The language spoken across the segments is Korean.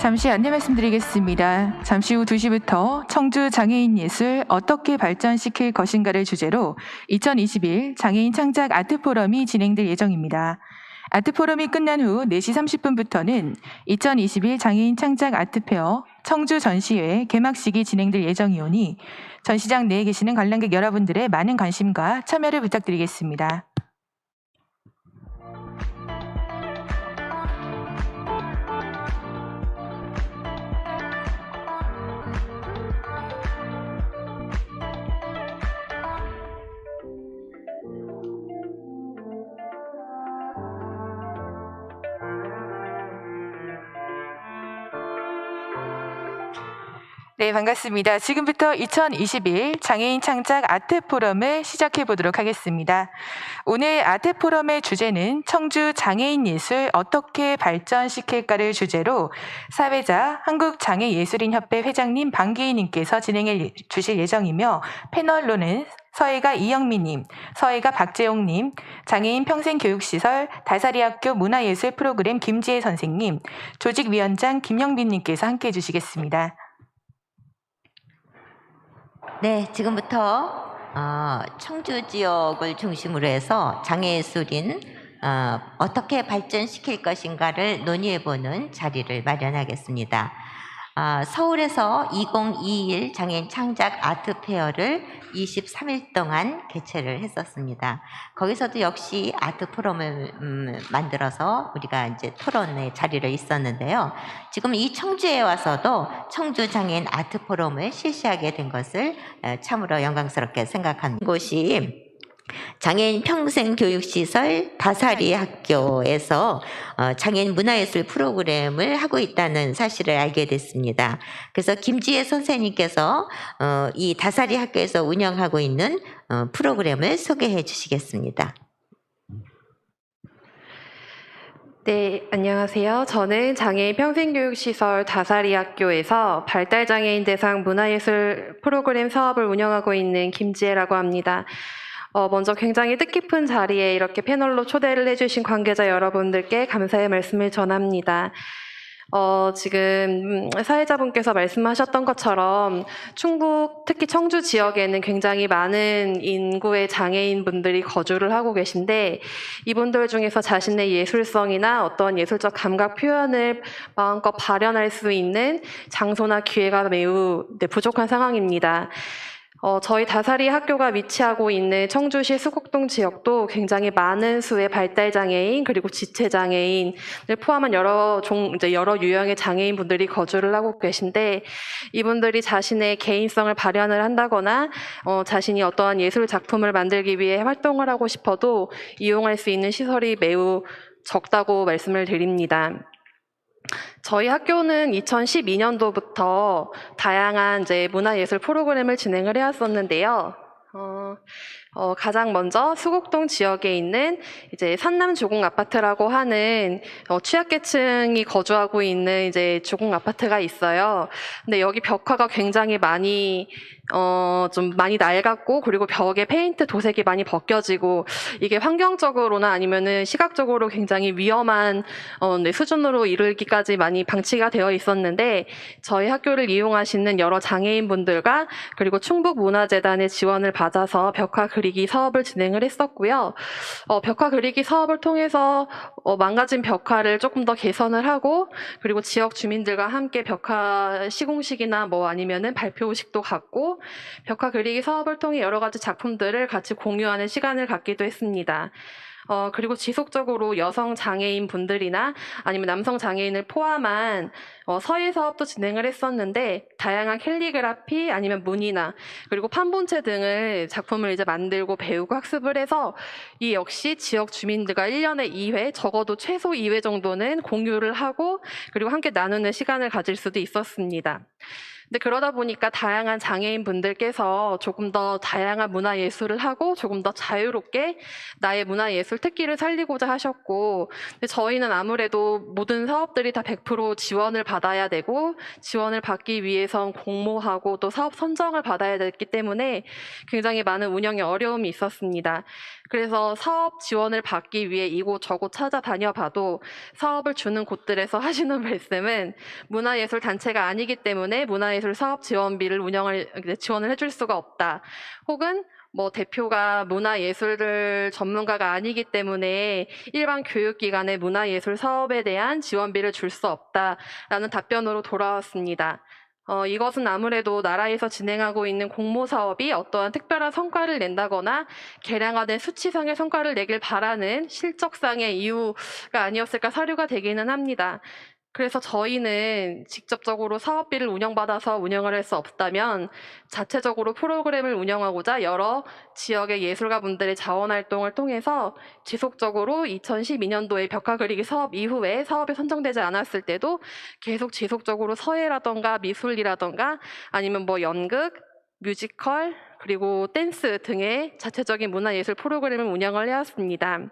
잠시 안내 말씀드리겠습니다. 잠시 후 2시부터 청주 장애인 예술 어떻게 발전시킬 것인가를 주제로 2021 장애인 창작 아트포럼이 진행될 예정입니다. 아트포럼이 끝난 후 4시 30분부터는 2021 장애인 창작 아트페어 청주 전시회 개막식이 진행될 예정이오니 전시장 내에 계시는 관람객 여러분들의 많은 관심과 참여를 부탁드리겠습니다. 네, 반갑습니다. 지금부터 2021 장애인 창작 아트포럼을 시작해 보도록 하겠습니다. 오늘 아트포럼의 주제는 청주 장애인 예술 어떻게 발전시킬까를 주제로 사회자 한국장애예술인협회 회장님 방기희님께서 진행해 주실 예정이며 패널로는 서예가 이영미님, 서예가 박재용님, 장애인 평생교육시설 다사리학교 문화예술 프로그램 김지혜 선생님, 조직위원장 김영빈님께서 함께해 주시겠습니다. 네, 지금부터 청주 지역을 중심으로 해서 장애예술인 어떻게 발전시킬 것인가를 논의해보는 자리를 마련하겠습니다. 서울에서 2021 장애인 창작 아트페어를 23일 동안 개최를 했었습니다. 거기서도 역시 아트포럼을 만들어서 우리가 이제 토론의 자리를 있었는데요. 지금 이 청주에 와서도 청주 장애인 아트포럼을 실시하게 된 것을 참으로 영광스럽게 생각합니다. 이곳이 장애인 평생교육시설 다사리 학교에서 장애인 문화예술 프로그램을 하고 있다는 사실을 알게 됐습니다. 그래서 김지혜 선생님께서 이 다사리 학교에서 운영하고 있는 프로그램을 소개해 주시겠습니다. 네, 안녕하세요. 저는 장애인 평생교육시설 다사리학교에서 발달장애인 대상 문화예술 프로그램 사업을 운영하고 있는 김지혜라고 합니다. 먼저 굉장히 뜻깊은 자리에 이렇게 패널로 초대를 해주신 관계자 여러분들께 감사의 말씀을 전합니다. 지금 사회자분께서 말씀하셨던 것처럼 충북 특히 청주 지역에는 굉장히 많은 인구의 장애인분들이 거주를 하고 계신데 이분들 중에서 자신의 예술성이나 어떤 예술적 감각 표현을 마음껏 발현할 수 있는 장소나 기회가 매우 부족한 상황입니다. 저희 다사리 학교가 위치하고 있는 청주시 수곡동 지역도 굉장히 많은 수의 발달장애인 그리고 지체장애인을 포함한 여러 유형의 장애인분들이 거주를 하고 계신데 이분들이 자신의 개인성을 발현을 한다거나 자신이 어떠한 예술 작품을 만들기 위해 활동을 하고 싶어도 이용할 수 있는 시설이 매우 적다고 말씀을 드립니다. 저희 학교는 2012년도부터 다양한 문화예술 프로그램을 진행을 해왔었는데요. 가장 먼저 수곡동 지역에 있는 산남 조공 아파트라고 하는 취약계층이 거주하고 있는 조공 아파트가 있어요. 근데 여기 벽화가 굉장히 좀 많이 낡았고 그리고 벽에 페인트 도색이 많이 벗겨지고 이게 환경적으로나 아니면은 시각적으로 굉장히 위험한 수준으로 이르기까지 많이 방치가 되어 있었는데 저희 학교를 이용하시는 여러 장애인분들과 그리고 충북문화재단의 지원을 받아서 벽화 그리기 사업을 진행을 했었고요. 벽화 그리기 사업을 통해서 망가진 벽화를 조금 더 개선을 하고 그리고 지역 주민들과 함께 벽화 시공식이나 아니면은 발표식도 갖고 벽화 그리기 사업을 통해 여러 가지 작품들을 같이 공유하는 시간을 갖기도 했습니다. 그리고 지속적으로 여성 장애인 분들이나 아니면 남성 장애인을 포함한 서예 사업도 진행을 했었는데 다양한 캘리그라피 아니면 문이나 그리고 판본체 등을 작품을 만들고 배우고 학습을 해서 이 역시 지역 주민들과 1년에 2회 적어도 최소 2회 정도는 공유를 하고 그리고 함께 나누는 시간을 가질 수도 있었습니다. 근데 그러다 보니까 다양한 장애인 분들께서 조금 더 다양한 문화예술을 하고 조금 더 자유롭게 나의 문화예술 특기를 살리고자 하셨고, 근데 저희는 아무래도 모든 사업들이 다 100% 지원을 받아야 되고, 지원을 받기 위해선 공모하고 또 사업 선정을 받아야 됐기 때문에 굉장히 많은 운영에 어려움이 있었습니다. 그래서 사업 지원을 받기 위해 이곳저곳 찾아다녀봐도 사업을 주는 곳들에서 하시는 말씀은 문화예술 단체가 아니기 때문에 문화예술 사업 지원비를 지원을 해줄 수가 없다. 혹은 뭐 대표가 문화예술을 전문가가 아니기 때문에 일반 교육기관의 문화예술 사업에 대한 지원비를 줄 수 없다라는 답변으로 돌아왔습니다. 이것은 아무래도 나라에서 진행하고 있는 공모 사업이 어떠한 특별한 성과를 낸다거나 개량화된 수치상의 성과를 내길 바라는 실적상의 이유가 아니었을까 사료가 되기는 합니다. 그래서 저희는 직접적으로 사업비를 운영받아서 운영을 할 수 없다면 자체적으로 프로그램을 운영하고자 여러 지역의 예술가분들의 자원활동을 통해서 지속적으로 2012년도에 벽화 그리기 사업 이후에 사업이 선정되지 않았을 때도 계속 지속적으로 서예라던가 미술이라던가 아니면 뭐 연극, 뮤지컬, 그리고 댄스 등의 자체적인 문화예술 프로그램을 운영을 해왔습니다.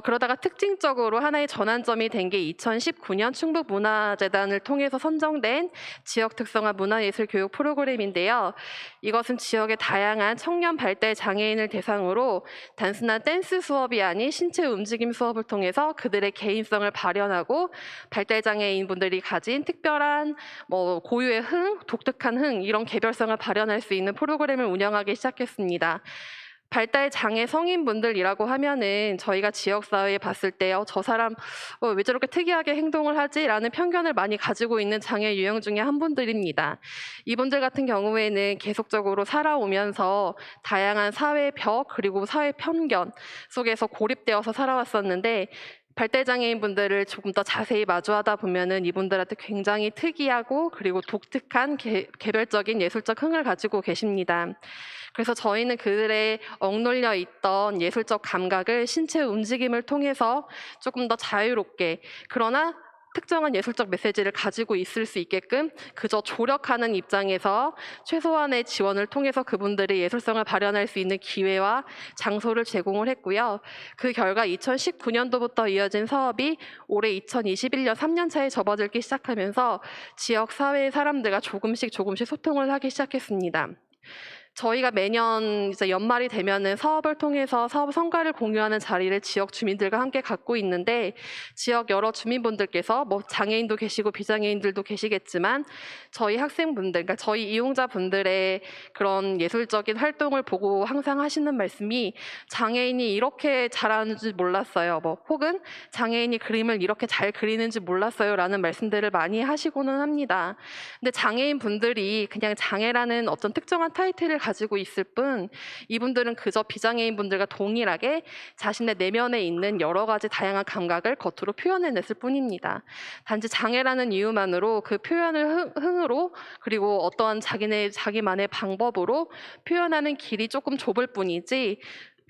그러다가 특징적으로 하나의 전환점이 된 게 2019년 충북문화재단을 통해서 선정된 지역 특성화 문화예술 교육 프로그램인데요. 이것은 지역의 다양한 청년 발달 장애인을 대상으로 단순한 댄스 수업이 아닌 신체 움직임 수업을 통해서 그들의 개인성을 발현하고 발달 장애인분들이 가진 특별한 고유의 흥, 독특한 흥 이런 개별성을 발현할 수 있는 프로그램을 운영하기 시작했습니다. 발달 장애 성인분들이라고 하면은 저희가 지역사회에 봤을 때 저 사람 왜 저렇게 특이하게 행동을 하지? 라는 편견을 많이 가지고 있는 장애 유형 중에 한 분들입니다. 이분들 같은 경우에는 계속적으로 살아오면서 다양한 사회 벽 그리고 사회 편견 속에서 고립되어서 살아왔었는데 발달장애인 분들을 조금 더 자세히 마주하다 보면은 이분들한테 굉장히 특이하고 그리고 독특한 개별적인 예술적 흥을 가지고 계십니다. 그래서 저희는 그들의 억눌려 있던 예술적 감각을 신체 움직임을 통해서 조금 더 자유롭게 그러나 특정한 예술적 메시지를 가지고 있을 수 있게끔 그저 조력하는 입장에서 최소한의 지원을 통해서 그분들의 예술성을 발현할 수 있는 기회와 장소를 제공을 했고요. 그 결과 2019년도부터 이어진 사업이 올해 2021년 3년 차에 접어들기 시작하면서 지역 사회의 사람들과 조금씩 소통을 하기 시작했습니다. 저희가 매년 이제 연말이 되면은 사업을 통해서 사업 성과를 공유하는 자리를 지역 주민들과 함께 갖고 있는데 지역 여러 주민분들께서 장애인도 계시고 비장애인들도 계시겠지만 저희 학생분들, 그러니까 저희 이용자분들의 그런 예술적인 활동을 보고 항상 하시는 말씀이 장애인이 이렇게 잘하는 줄 몰랐어요. 혹은 장애인이 그림을 이렇게 잘 그리는지 몰랐어요라는 말씀들을 많이 하시고는 합니다. 근데 장애인 분들이 그냥 장애라는 어떤 특정한 타이틀을 가지고 있을 뿐 이분들은 그저 비장애인 분들과 동일하게 자신의 내면에 있는 여러 가지 다양한 감각을 겉으로 표현해냈을 뿐입니다. 단지 장애라는 이유만으로 그 표현을 흥으로 그리고 어떠한 자기만의 방법으로 표현하는 길이 조금 좁을 뿐이지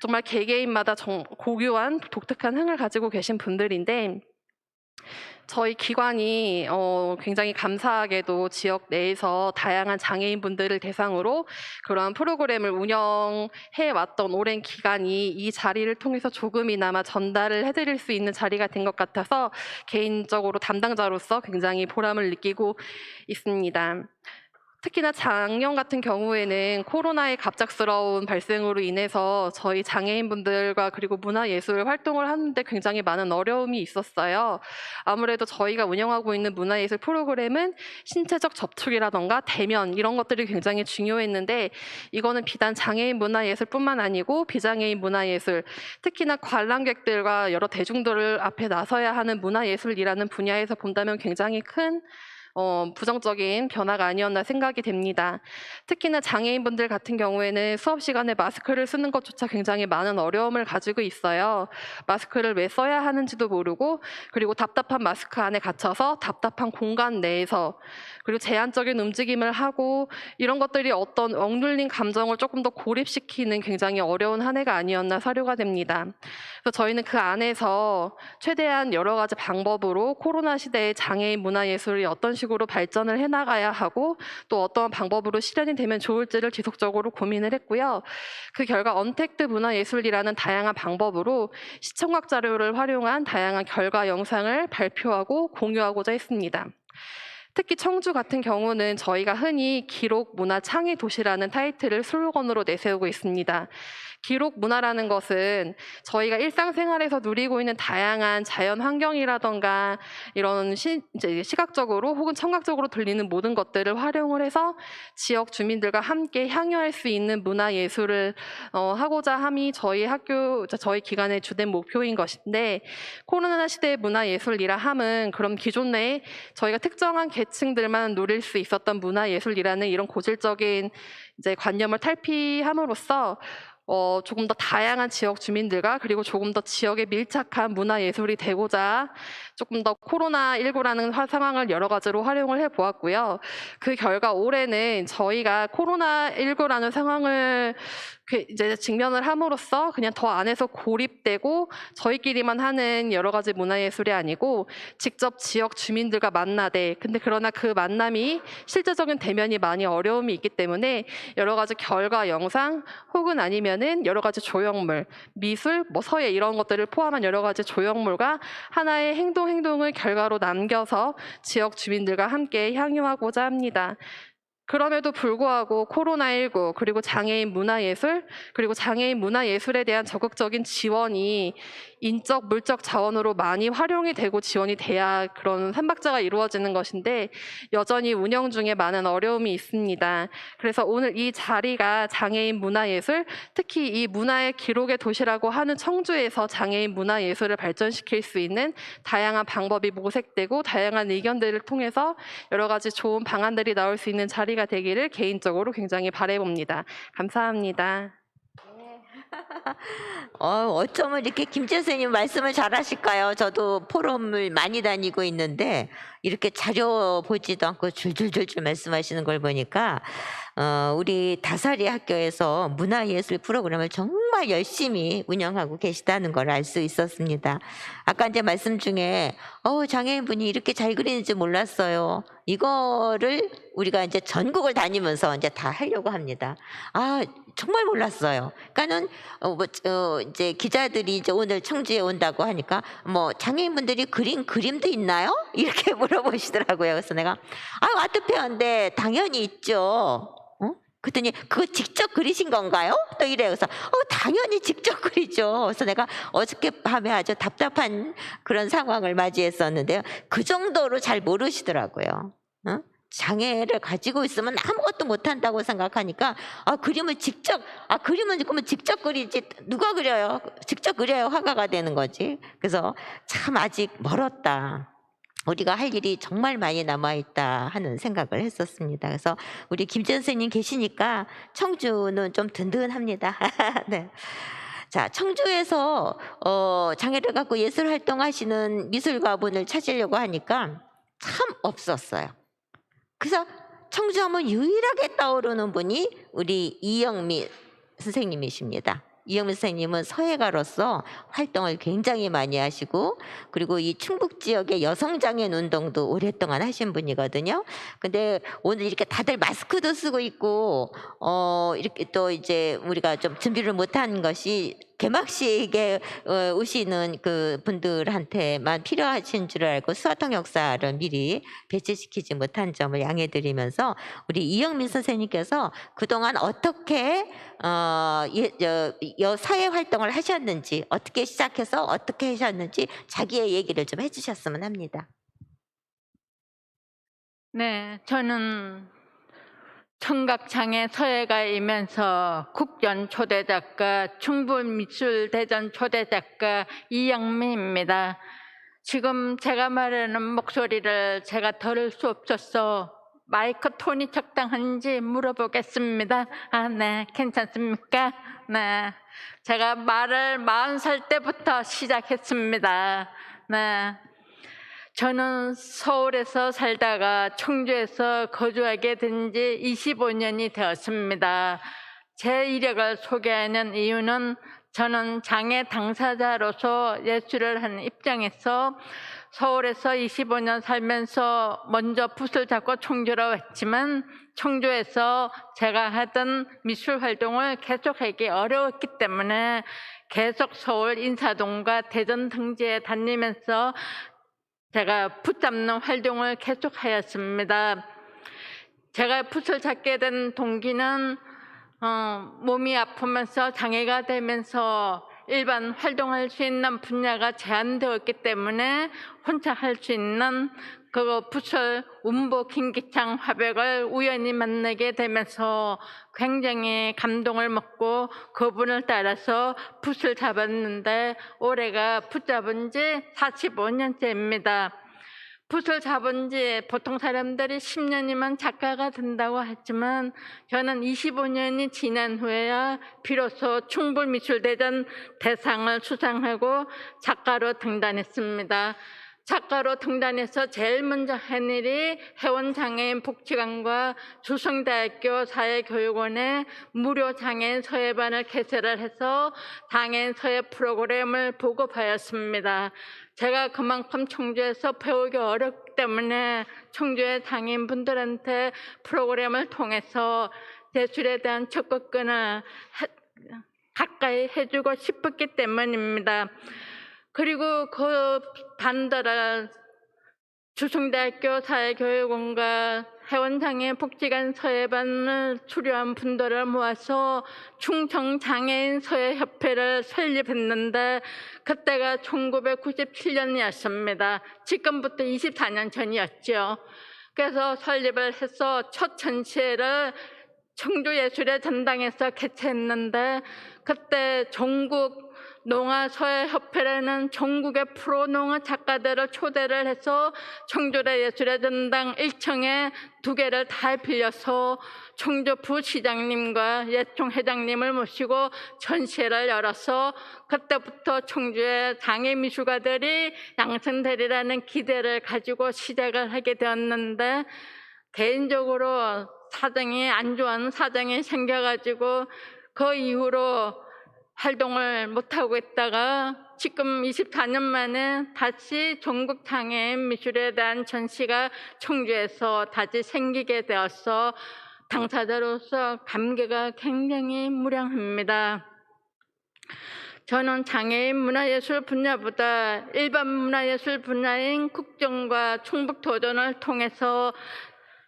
정말 개개인마다 고유한 독특한 흥을 가지고 계신 분들인데 저희 기관이 굉장히 감사하게도 지역 내에서 다양한 장애인분들을 대상으로 그러한 프로그램을 운영해 왔던 오랜 기간이 이 자리를 통해서 조금이나마 전달을 해드릴 수 있는 자리가 된 것 같아서 개인적으로 담당자로서 굉장히 보람을 느끼고 있습니다. 특히나 작년 같은 경우에는 코로나의 갑작스러운 발생으로 인해서 저희 장애인분들과 그리고 문화예술 활동을 하는데 굉장히 많은 어려움이 있었어요. 아무래도 저희가 운영하고 있는 문화예술 프로그램은 신체적 접촉이라던가 대면 이런 것들이 굉장히 중요했는데 이거는 비단 장애인 문화예술뿐만 아니고 비장애인 문화예술, 특히나 관람객들과 여러 대중들을 앞에 나서야 하는 문화예술이라는 분야에서 본다면 굉장히 큰 부정적인 변화가 아니었나 생각이 됩니다. 특히나 장애인분들 같은 경우에는 수업 시간에 마스크를 쓰는 것조차 굉장히 많은 어려움을 가지고 있어요. 마스크를 왜 써야 하는지도 모르고 그리고 답답한 마스크 안에 갇혀서 답답한 공간 내에서 그리고 제한적인 움직임을 하고 이런 것들이 어떤 억눌린 감정을 조금 더 고립시키는 굉장히 어려운 한 해가 아니었나 사료가 됩니다. 그래서 저희는 그 안에서 최대한 여러 가지 방법으로 코로나 시대의 장애인 문화예술이 어떤 식으로 식으로 발전을 해나가야 하고 또 어떤 방법으로 실현이 되면 좋을지를 지속적으로 고민을 했고요. 그 결과 언택트 문화예술이라는 다양한 방법으로 시청각 자료를 활용한 다양한 결과 영상을 발표하고 공유하고자 했습니다. 특히 청주 같은 경우는 저희가 흔히 기록 문화 창의 도시라는 타이틀을 슬로건으로 내세우고 있습니다. 기록 문화라는 것은 저희가 일상생활에서 누리고 있는 다양한 자연 환경이라던가 이런 이제 시각적으로 혹은 청각적으로 들리는 모든 것들을 활용을 해서 지역 주민들과 함께 향유할 수 있는 문화예술을 하고자 함이 저희 기관의 주된 목표인 것인데, 코로나 시대의 문화예술이라 함은 그럼 기존 내에 저희가 특정한 계층들만 누릴 수 있었던 문화예술이라는 이런 고질적인 이제 관념을 탈피함으로써 조금 더 다양한 지역 주민들과 그리고 조금 더 지역에 밀착한 문화예술이 되고자 조금 더 코로나19라는 상황을 여러 가지로 활용을 해보았고요. 그 결과 올해는 저희가 코로나19라는 상황을 이제 직면을 함으로써 그냥 더 안에서 고립되고 저희끼리만 하는 여러 가지 문화예술이 아니고 직접 지역 주민들과 만나되, 근데 그러나 그 만남이 실제적인 대면이 많이 어려움이 있기 때문에 여러 가지 결과 영상 혹은 아니면은 여러 가지 조형물, 미술, 서예 이런 것들을 포함한 여러 가지 조형물과 하나의 행동을 결과로 남겨서 지역 주민들과 함께 향유하고자 합니다. 그럼에도 불구하고 코로나19 그리고 장애인 문화예술 그리고 장애인 문화예술에 대한 적극적인 지원이 인적, 물적 자원으로 많이 활용이 되고 지원이 돼야 그런 삼박자가 이루어지는 것인데 여전히 운영 중에 많은 어려움이 있습니다. 그래서 오늘 이 자리가 장애인 문화예술, 특히 이 문화의 기록의 도시라고 하는 청주에서 장애인 문화예술을 발전시킬 수 있는 다양한 방법이 모색되고 다양한 의견들을 통해서 여러 가지 좋은 방안들이 나올 수 있는 자리가 되기를 개인적으로 굉장히 바라봅니다. 감사합니다. 어쩌면 이렇게 김재 선생님 말씀을 잘하실까요? 저도 포럼을 많이 다니고 있는데 이렇게 자료 보지도 않고 줄줄줄줄 말씀하시는 걸 보니까 우리 다사리 학교에서 문화예술 프로그램을 정말 열심히 운영하고 계시다는 걸 알 수 있었습니다. 아까 이제 말씀 중에 장애인분이 이렇게 잘 그리는지 몰랐어요. 이거를 우리가 이제 전국을 다니면서 이제 다 하려고 합니다. 정말 몰랐어요. 그러니까는 이제 기자들이 이제 오늘 청주에 온다고 하니까 장애인분들이 그린 그림도 있나요? 이렇게 물어보시더라고요. 그래서 내가 아트페어인데 당연히 있죠. 그랬더니 그거 직접 그리신 건가요? 또 이래요. 그래서 당연히 직접 그리죠. 그래서 내가 어저께 밤에 아주 답답한 그런 상황을 맞이했었는데요. 그 정도로 잘 모르시더라고요. 장애를 가지고 있으면 아무것도 못한다고 생각하니까 그림을 직접 그림은 그러면 직접 그리지 누가 그려요? 직접 그려야 화가가 되는 거지. 그래서 참 아직 멀었다. 우리가 할 일이 정말 많이 남아있다 하는 생각을 했었습니다. 그래서 우리 김재 선생님 계시니까 청주는 좀 든든합니다. 네. 자, 청주에서 장애를 갖고 예술 활동하시는 미술가분을 찾으려고 하니까 참 없었어요. 그래서 청주하면 유일하게 떠오르는 분이 우리 이영미 선생님이십니다. 이영미 선생님은 서예가로서 활동을 굉장히 많이 하시고 그리고 이 충북 지역의 여성장애인 운동도 오랫동안 하신 분이거든요. 근데 오늘 이렇게 다들 마스크도 쓰고 있고 이렇게 또 이제 우리가 좀 준비를 못한 것이 개막식에 오시는 그 분들한테만 필요하신 줄 알고 수화통 역사를 미리 배치시키지 못한 점을 양해드리면서 우리 이영민 선생님께서 그동안 어떻게 사회 활동을 하셨는지, 어떻게 시작해서 어떻게 하셨는지 자기의 얘기를 좀 해주셨으면 합니다. 네, 저는 청각장애 서예가이면서 국전 초대작가, 충북미술대전 초대작가 이영미입니다. 지금 제가 말하는 목소리를 제가 들을 수 없어서 마이크 톤이 적당한지 물어보겠습니다. 네, 괜찮습니까? 네, 제가 말을 40살 때부터 시작했습니다. 네. 저는 서울에서 살다가 청주에서 거주하게 된 지 25년이 되었습니다. 제 이력을 소개하는 이유는 저는 장애 당사자로서 예술을 하는 입장에서 서울에서 25년 살면서 먼저 붓을 잡고 청주로 왔지만 청주에서 제가 하던 미술 활동을 계속하기 어려웠기 때문에 계속 서울 인사동과 대전 등지에 다니면서 제가 붓 잡는 활동을 계속하였습니다. 제가 붓을 잡게 된 동기는 몸이 아프면서 장애가 되면서 일반 활동할 수 있는 분야가 제한되었기 때문에 혼자 할 수 있는 그 붓을 운보 김기창 화백을 우연히 만나게 되면서 굉장히 감동을 먹고 그분을 따라서 붓을 잡았는데 올해가 붓 잡은 지 45년째입니다. 붓을 잡은 지 보통 사람들이 10년이면 작가가 된다고 하지만 저는 25년이 지난 후에야 비로소 충북미술대전 대상을 수상하고 작가로 등단했습니다. 작가로 등단해서 제일 먼저 한 일이 해원장애인 복지관과 조성대학교 사회교육원에 무료 장애인 서예반을 개설을 해서 장애인 서예 프로그램을 보급하였습니다. 제가 그만큼 청주에서 배우기 어렵기 때문에 청주의 장애인분들한테 프로그램을 통해서 예술에 대한 접근을 가까이 해주고 싶었기 때문입니다. 그리고 그 반대로 조성대학교 사회교육원과 해원장애인 복지관 서예반을 수료한 분들을 모아서 충청장애인 서예협회를 설립했는데 그때가 1997년이었습니다. 지금부터 24년 전이었죠. 그래서 설립을 해서 첫 전시회를 청주예술의 전당에서 개최했는데 그때 전국 농아서예협회라는 전국의 프로농아 작가들을 초대를 해서 청주의 예술의 전당 1층에 2개를 다 빌려서 청주 부시장님과 예총 회장님을 모시고 전시회를 열어서 그때부터 청주의 장애미술가들이 양성되리라는 기대를 가지고 시작을 하게 되었는데 개인적으로 사정이 안 좋은 사정이 생겨가지고 그 이후로 활동을 못하고 있다가 지금 24년 만에 다시 전국 장애인 미술에 대한 전시가 청주에서 다시 생기게 되어서 당사자로서 감개가 굉장히 무량합니다. 저는 장애인 문화예술 분야보다 일반 문화예술 분야인 국정과 충북도전을 통해서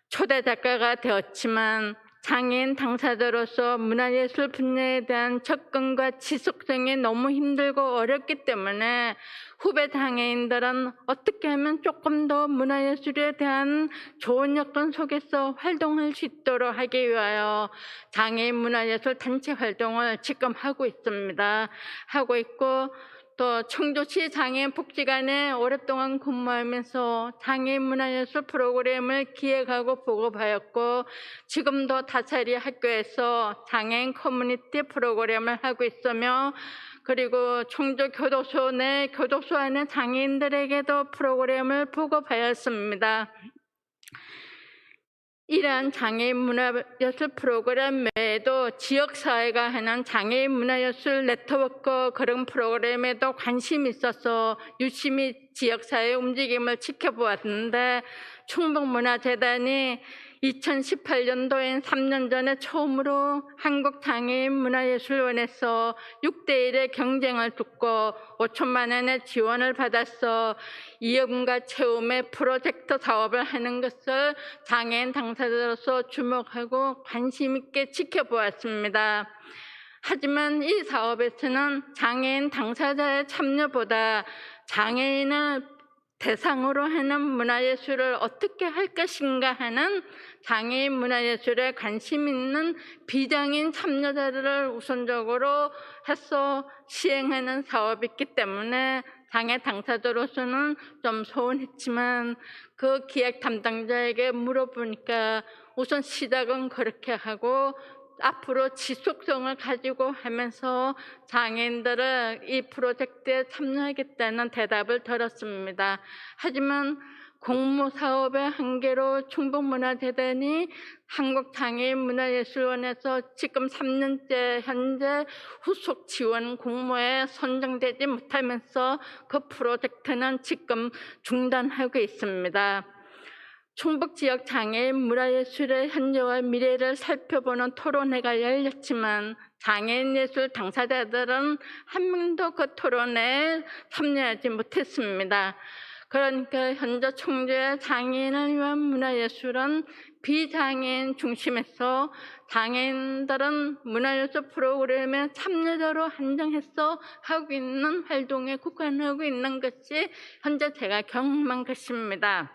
초대 작가가 되었지만 장애인 당사자로서 문화예술 분야에 대한 접근과 지속성이 너무 힘들고 어렵기 때문에 후배 장애인들은 어떻게 하면 조금 더 문화예술에 대한 좋은 여건 속에서 활동할 수 있도록 하기 위하여 장애인 문화예술 단체 활동을 지금 하고 있습니다. 하고 있고 또 청주시 장애인 복지관에 오랫동안 근무하면서 장애인 문화예술 프로그램을 기획하고 보급하였고 지금도 다차리 학교에서 장애인 커뮤니티 프로그램을 하고 있으며 그리고 청주 교도소 내 교도소 안에 장애인들에게도 프로그램을 보급하였습니다. 이러한 장애인 문화예술 프로그램 외에도 지역사회가 하는 장애인 문화예술 네트워크 그런 프로그램에도 관심이 있어서 유심히 지역사회 움직임을 지켜보았는데 충북문화재단이 2018년도엔 3년 전에 처음으로 한국장애인문화예술원에서 6대1의 경쟁을 두고 5천만 원의 지원을 받아서 이용과 체험의 프로젝트 사업을 하는 것을 장애인 당사자로서 주목하고 관심 있게 지켜보았습니다. 하지만 이 사업에서는 장애인 당사자의 참여보다 장애인을 대상으로 하는 문화예술을 어떻게 할 것인가 하는 장애인 문화예술에 관심 있는 비장애인 참여자들을 우선적으로 해서 시행하는 사업이기 때문에 장애 당사자로서는 좀 서운했지만 그 기획 담당자에게 물어보니까 우선 시작은 그렇게 하고 앞으로 지속성을 가지고 하면서 장애인들을 이 프로젝트에 참여하겠다는 대답을 들었습니다. 하지만 공모사업의 한계로 충북문화재단이 한국장애인문화예술원에서 지금 3년째 현재 후속 지원 공모에 선정되지 못하면서 그 프로젝트는 지금 중단하고 있습니다. 충북 지역 장애인 문화예술의 현재와 미래를 살펴보는 토론회가 열렸지만 장애인 예술 당사자들은 한 명도 그 토론회에 참여하지 못했습니다. 그러니까 현재 청주의 장애인을 위한 문화예술은 비장애인 중심에서 장애인들은 문화예술 프로그램의 참여자로 한정해서 하고 있는 활동에 국한하고 있는 것이 현재 제가 경험한 것입니다.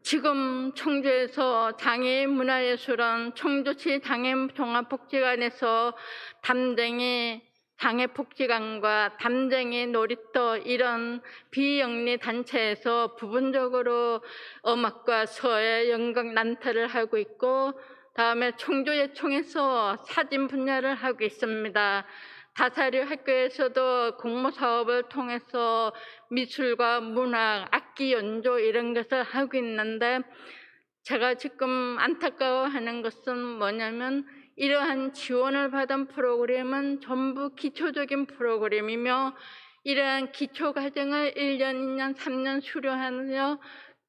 지금 청주에서 장애인 문화예술은 청주시 장애인 종합복지관에서 담쟁이 장애복지관과 담쟁이 놀이터 이런 비영리 단체에서 부분적으로 음악과 서예, 연극 난타를 하고 있고 다음에 청주예총에서 사진 분야를 하고 있습니다. 다사리 학교에서도 공모사업을 통해서 미술과 문학, 악기 연주 이런 것을 하고 있는데 제가 지금 안타까워하는 것은 뭐냐면 이러한 지원을 받은 프로그램은 전부 기초적인 프로그램이며 이러한 기초과정을 1년, 2년, 3년 수료하며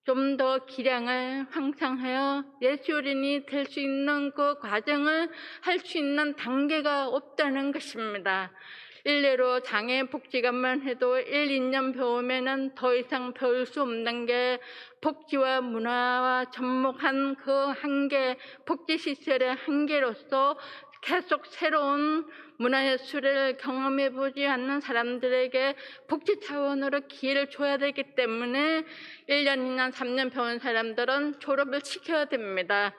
좀 더 기량을 향상하여 예술인이 될 수 있는 그 과정을 할 수 있는 단계가 없다는 것입니다. 일례로 장애복지관만 해도 1, 2년 배우면은 더 이상 배울 수 없는 게 복지와 문화와 접목한 그 한계, 복지시설의 한계로서 계속 새로운 문화예술을 경험해보지 않는 사람들에게 복지 차원으로 기회를 줘야 되기 때문에 1년, 2년, 3년 배운 사람들은 졸업을 시켜야 됩니다.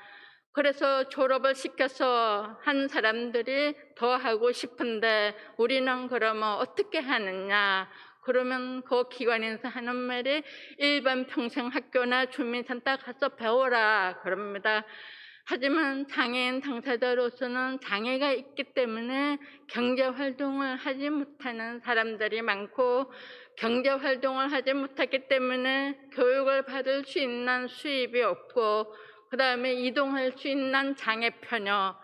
그래서 졸업을 시켜서 한 사람들이 더 하고 싶은데 우리는 그러면 어떻게 하느냐? 그러면 그 기관에서 하는 말이 일반 평생학교나 주민센터 가서 배워라 그럽니다. 하지만 장애인 당사자로서는 장애가 있기 때문에 경제활동을 하지 못하는 사람들이 많고 경제활동을 하지 못하기 때문에 교육을 받을 수 있는 수입이 없고 그 다음에 이동할 수 있는 장애편여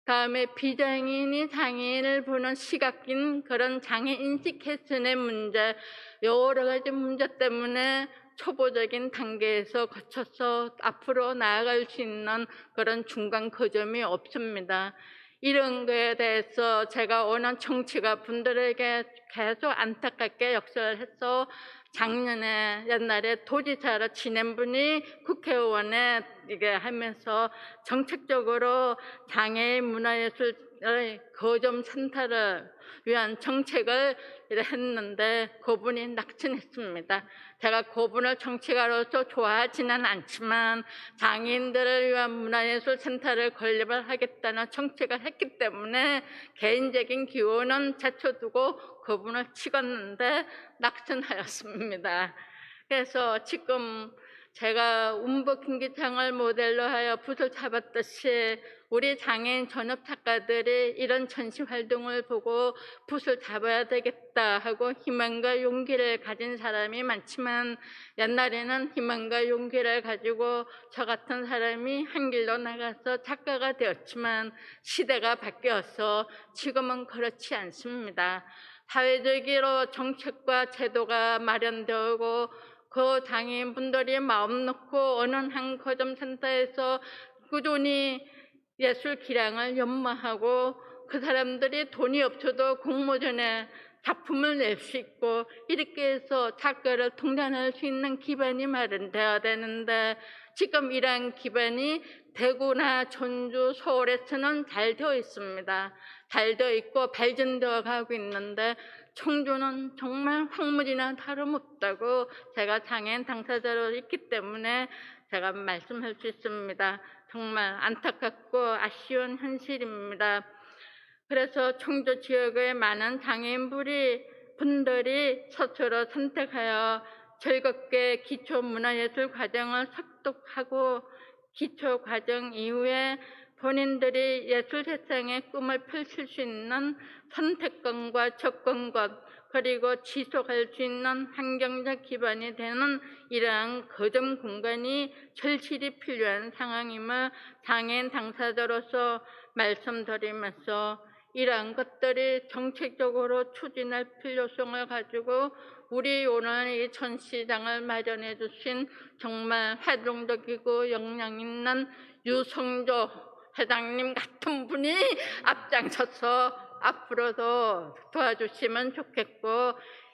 다음에 비장애인이 장애인을 보는 시각인 그런 장애인식 개선의 문제 여러 가지 문제 때문에 초보적인 단계에서 거쳐서 앞으로 나아갈 수 있는 그런 중간 거점이 없습니다. 이런 거에 대해서 제가 오는 정치가 분들에게 계속 안타깝게 역설을 해서 작년에 옛날에 도지사로 지낸 분이 국회의원에 이게 하면서 정책적으로 장애인 문화예술의 거점 센터를 위한 정책을 했는데 그분이 낙천했습니다. 제가 그분을 정치가로서 좋아하지는 않지만 장애인들을 위한 문화예술 센터를 건립을 하겠다는 정책을 했기 때문에 개인적인 기호는 제쳐두고 그분을 찍었는데 낙천하였습니다. 그래서 지금 제가 운복hin기장을 모델로 하여 붓을 잡았듯이 우리 장애인 전업 작가들이 이런 전시 활동을 보고 붓을 잡아야 되겠다 하고 희망과 용기를 가진 사람이 많지만 옛날에는 희망과 용기를 가지고 저 같은 사람이 한 길로 나가서 작가가 되었지만 시대가 바뀌어서 지금은 그렇지 않습니다. 사회적으로 정책과 제도가 마련되고 그 장애인분들이 마음 놓고 어느 한 거점센터에서 꾸준히 예술 기량을 연마하고 그 사람들이 돈이 없어도 공모전에 작품을 낼 수 있고 이렇게 해서 작가를 통단할 수 있는 기반이 마련되어야 되는데 지금 이러한 기반이 대구나 전주, 서울에서는 잘 되어 있습니다. 잘 되어 있고 발전되어 가고 있는데 청주는 정말 황무지나 다름없다고 제가 장애인 당사자로 있기 때문에 제가 말씀할 수 있습니다. 정말 안타깝고 아쉬운 현실입니다. 그래서 청주 지역의 많은 장애인분들이 스스로 선택하여 즐겁게 기초문화예술 과정을 습득하고 기초 과정 이후에 본인들이 예술 세상의 꿈을 펼칠 수 있는 선택권과 접근권 그리고 지속할 수 있는 환경적 기반이 되는 이러한 거점 공간이 절실히 필요한 상황임을 장애인 당사자로서 말씀드리면서 이러한 것들이 정책적으로 추진할 필요성을 가지고 우리 오늘 이 전시장을 마련해 주신 정말 활동적이고 역량 있는 유성조 회장님 같은 분이 앞장서서 앞으로도 도와주시면 좋겠고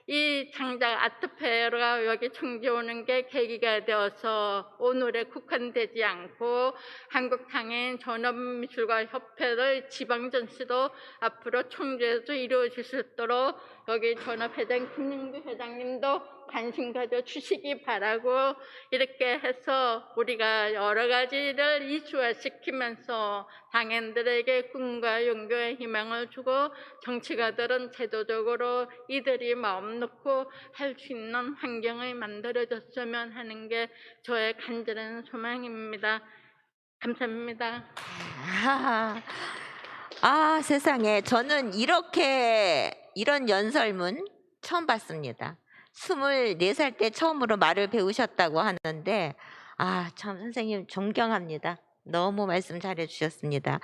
이 창작 아트페어가 여기 청주에 오는 게 계기가 되어서 오늘에 국한되지 않고 한국장애인 전업미술가 협회의 지방전시도 앞으로 청주에서 이루어질 수 있도록 여기 전업회장 김영규 회장님도 관심 가져주시기 바라고 이렇게 해서 우리가 여러 가지를 이슈화시키면서 장애인들에게 꿈과 용기와 희망을 주고 정치가들은 제도적으로 이들이 마음 놓고 할 수 있는 환경을 만들어줬으면 하는 게 저의 간절한 소망입니다. 감사합니다. 세상에 저는 이런 연설문 처음 봤습니다. 24살 때 처음으로 말을 배우셨다고 하는데 참 선생님 존경합니다. 너무 말씀 잘해 주셨습니다.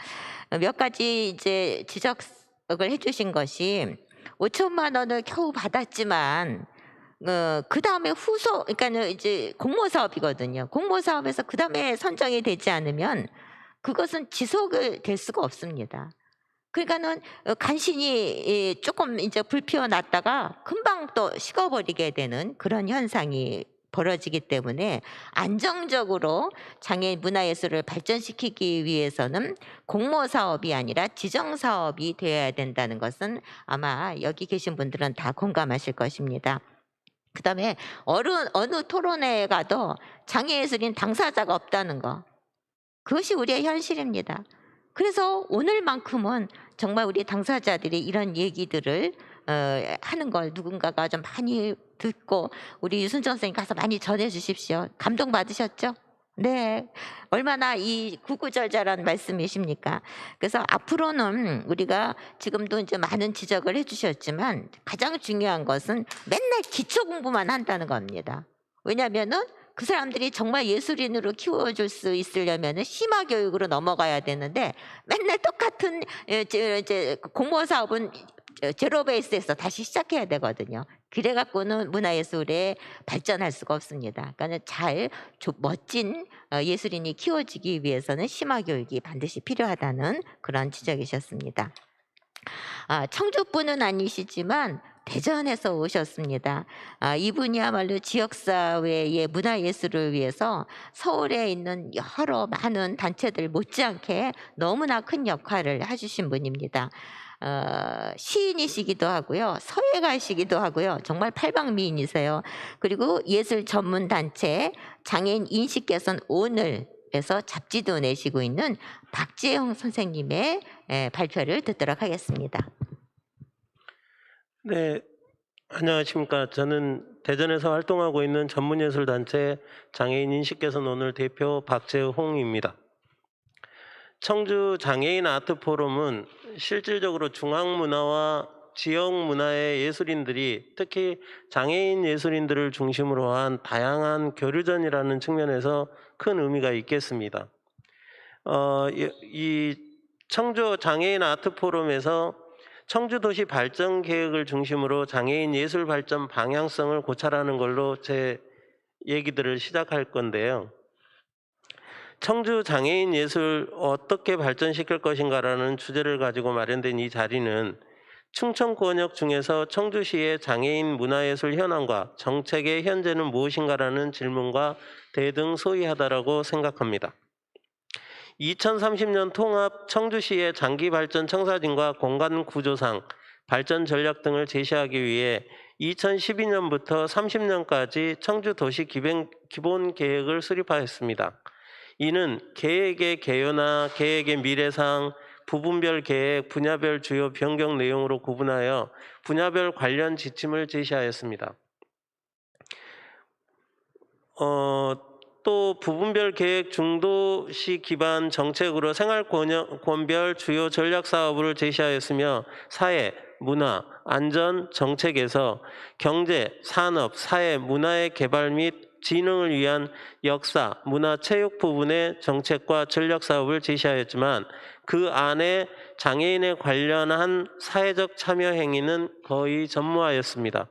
몇 가지 이제 지적을 해주신 것이 5천만 원을 겨우 받았지만 그 다음에 그러니까 이제 공모 사업이거든요. 공모 사업에서 그 다음에 선정이 되지 않으면 그것은 지속을 될 수가 없습니다. 그러니까는 간신히 조금 이제 불 피워놨다가 금방 또 식어버리게 되는 그런 현상이 벌어지기 때문에 안정적으로 장애인 문화예술을 발전시키기 위해서는 공모 사업이 아니라 지정 사업이 되어야 된다는 것은 아마 여기 계신 분들은 다 공감하실 것입니다. 그다음에 어느 토론회에 가도 장애예술인 당사자가 없다는 거, 그것이 우리의 현실입니다. 그래서 오늘만큼은 정말 우리 당사자들이 이런 얘기들을 하는 걸 누군가가 좀 많이 듣고 우리 유순정 선생님 가서 많이 전해 주십시오. 감동받으셨죠? 네, 얼마나 이 구구절절한 말씀이십니까? 그래서 앞으로는 우리가 지금도 이제 많은 지적을 해주셨지만 가장 중요한 것은 맨날 기초 공부만 한다는 겁니다. 왜냐하면은 그 사람들이 정말 예술인으로 키워줄 수 있으려면 심화 교육으로 넘어가야 되는데 맨날 똑같은 이제 공모 사업은 제로 베이스에서 다시 시작해야 되거든요. 그래갖고는 문화예술에 발전할 수가 없습니다. 그러니까 멋진 예술인이 키워지기 위해서는 심화 교육이 반드시 필요하다는 그런 지적이셨습니다. 청주뿐은 아니시지만 대전에서 오셨습니다. 이분이야말로 지역사회의 문화예술을 위해서 서울에 있는 여러 많은 단체들 못지않게 너무나 큰 역할을 해주신 분입니다. 시인이시기도 하고요, 서예가시기도 하고요, 정말 팔방미인이세요. 그리고 예술 전문 단체 장애인 인식 개선 오늘에서 잡지도 내시고 있는 박재영 선생님의 발표를 듣도록 하겠습니다. 네, 안녕하십니까. 저는 대전에서 활동하고 있는 전문예술단체 장애인 인식개선 오늘 대표 박재홍입니다. 청주 장애인 아트포럼은 실질적으로 중앙문화와 지역문화의 예술인들이 특히 장애인 예술인들을 중심으로 한 다양한 교류전이라는 측면에서 큰 의미가 있겠습니다. 이 청주 장애인 아트포럼에서 청주도시 발전 계획을 중심으로 장애인 예술 발전 방향성을 고찰하는 걸로 제 얘기들을 시작할 건데요. 청주 장애인 예술 어떻게 발전시킬 것인가라는 주제를 가지고 마련된 이 자리는 충청권역 중에서 청주시의 장애인 문화예술 현황과 정책의 현재는 무엇인가라는 질문과 대등소이하다라고 생각합니다. 2030년 통합 청주시의 장기 발전 청사진과 공간 구조상, 발전 전략 등을 제시하기 위해 2012년부터 30년까지 청주 도시 기본 계획을 수립하였습니다. 이는 계획의 개요나 계획의 미래상, 부분별 계획, 분야별 주요 변경 내용으로 구분하여 분야별 관련 지침을 제시하였습니다. 또 부분별 계획 중도시 기반 정책으로 생활권별 주요 전략 사업을 제시하였으며 사회, 문화, 안전 정책에서 경제, 산업, 사회, 문화의 개발 및 진흥을 위한 역사, 문화, 체육 부분의 정책과 전략 사업을 제시하였지만 그 안에 장애인에 관련한 사회적 참여 행위는 거의 전무하였습니다.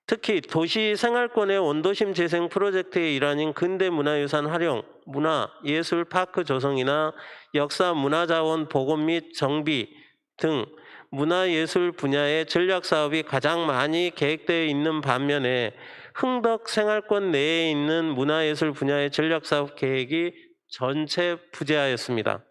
특히 도시 생활권의 원도심 재생 프로젝트의 일환인 근대문화유산 활용, 문화예술파크 조성이나 역사 문화자원 복원 및 정비 등 문화예술 분야의 전략 사업이 가장 많이 계획되어 있는 반면에 흥덕 생활권 내에 있는 문화예술 분야의 전략 사업 계획이 전체 부재하였습니다.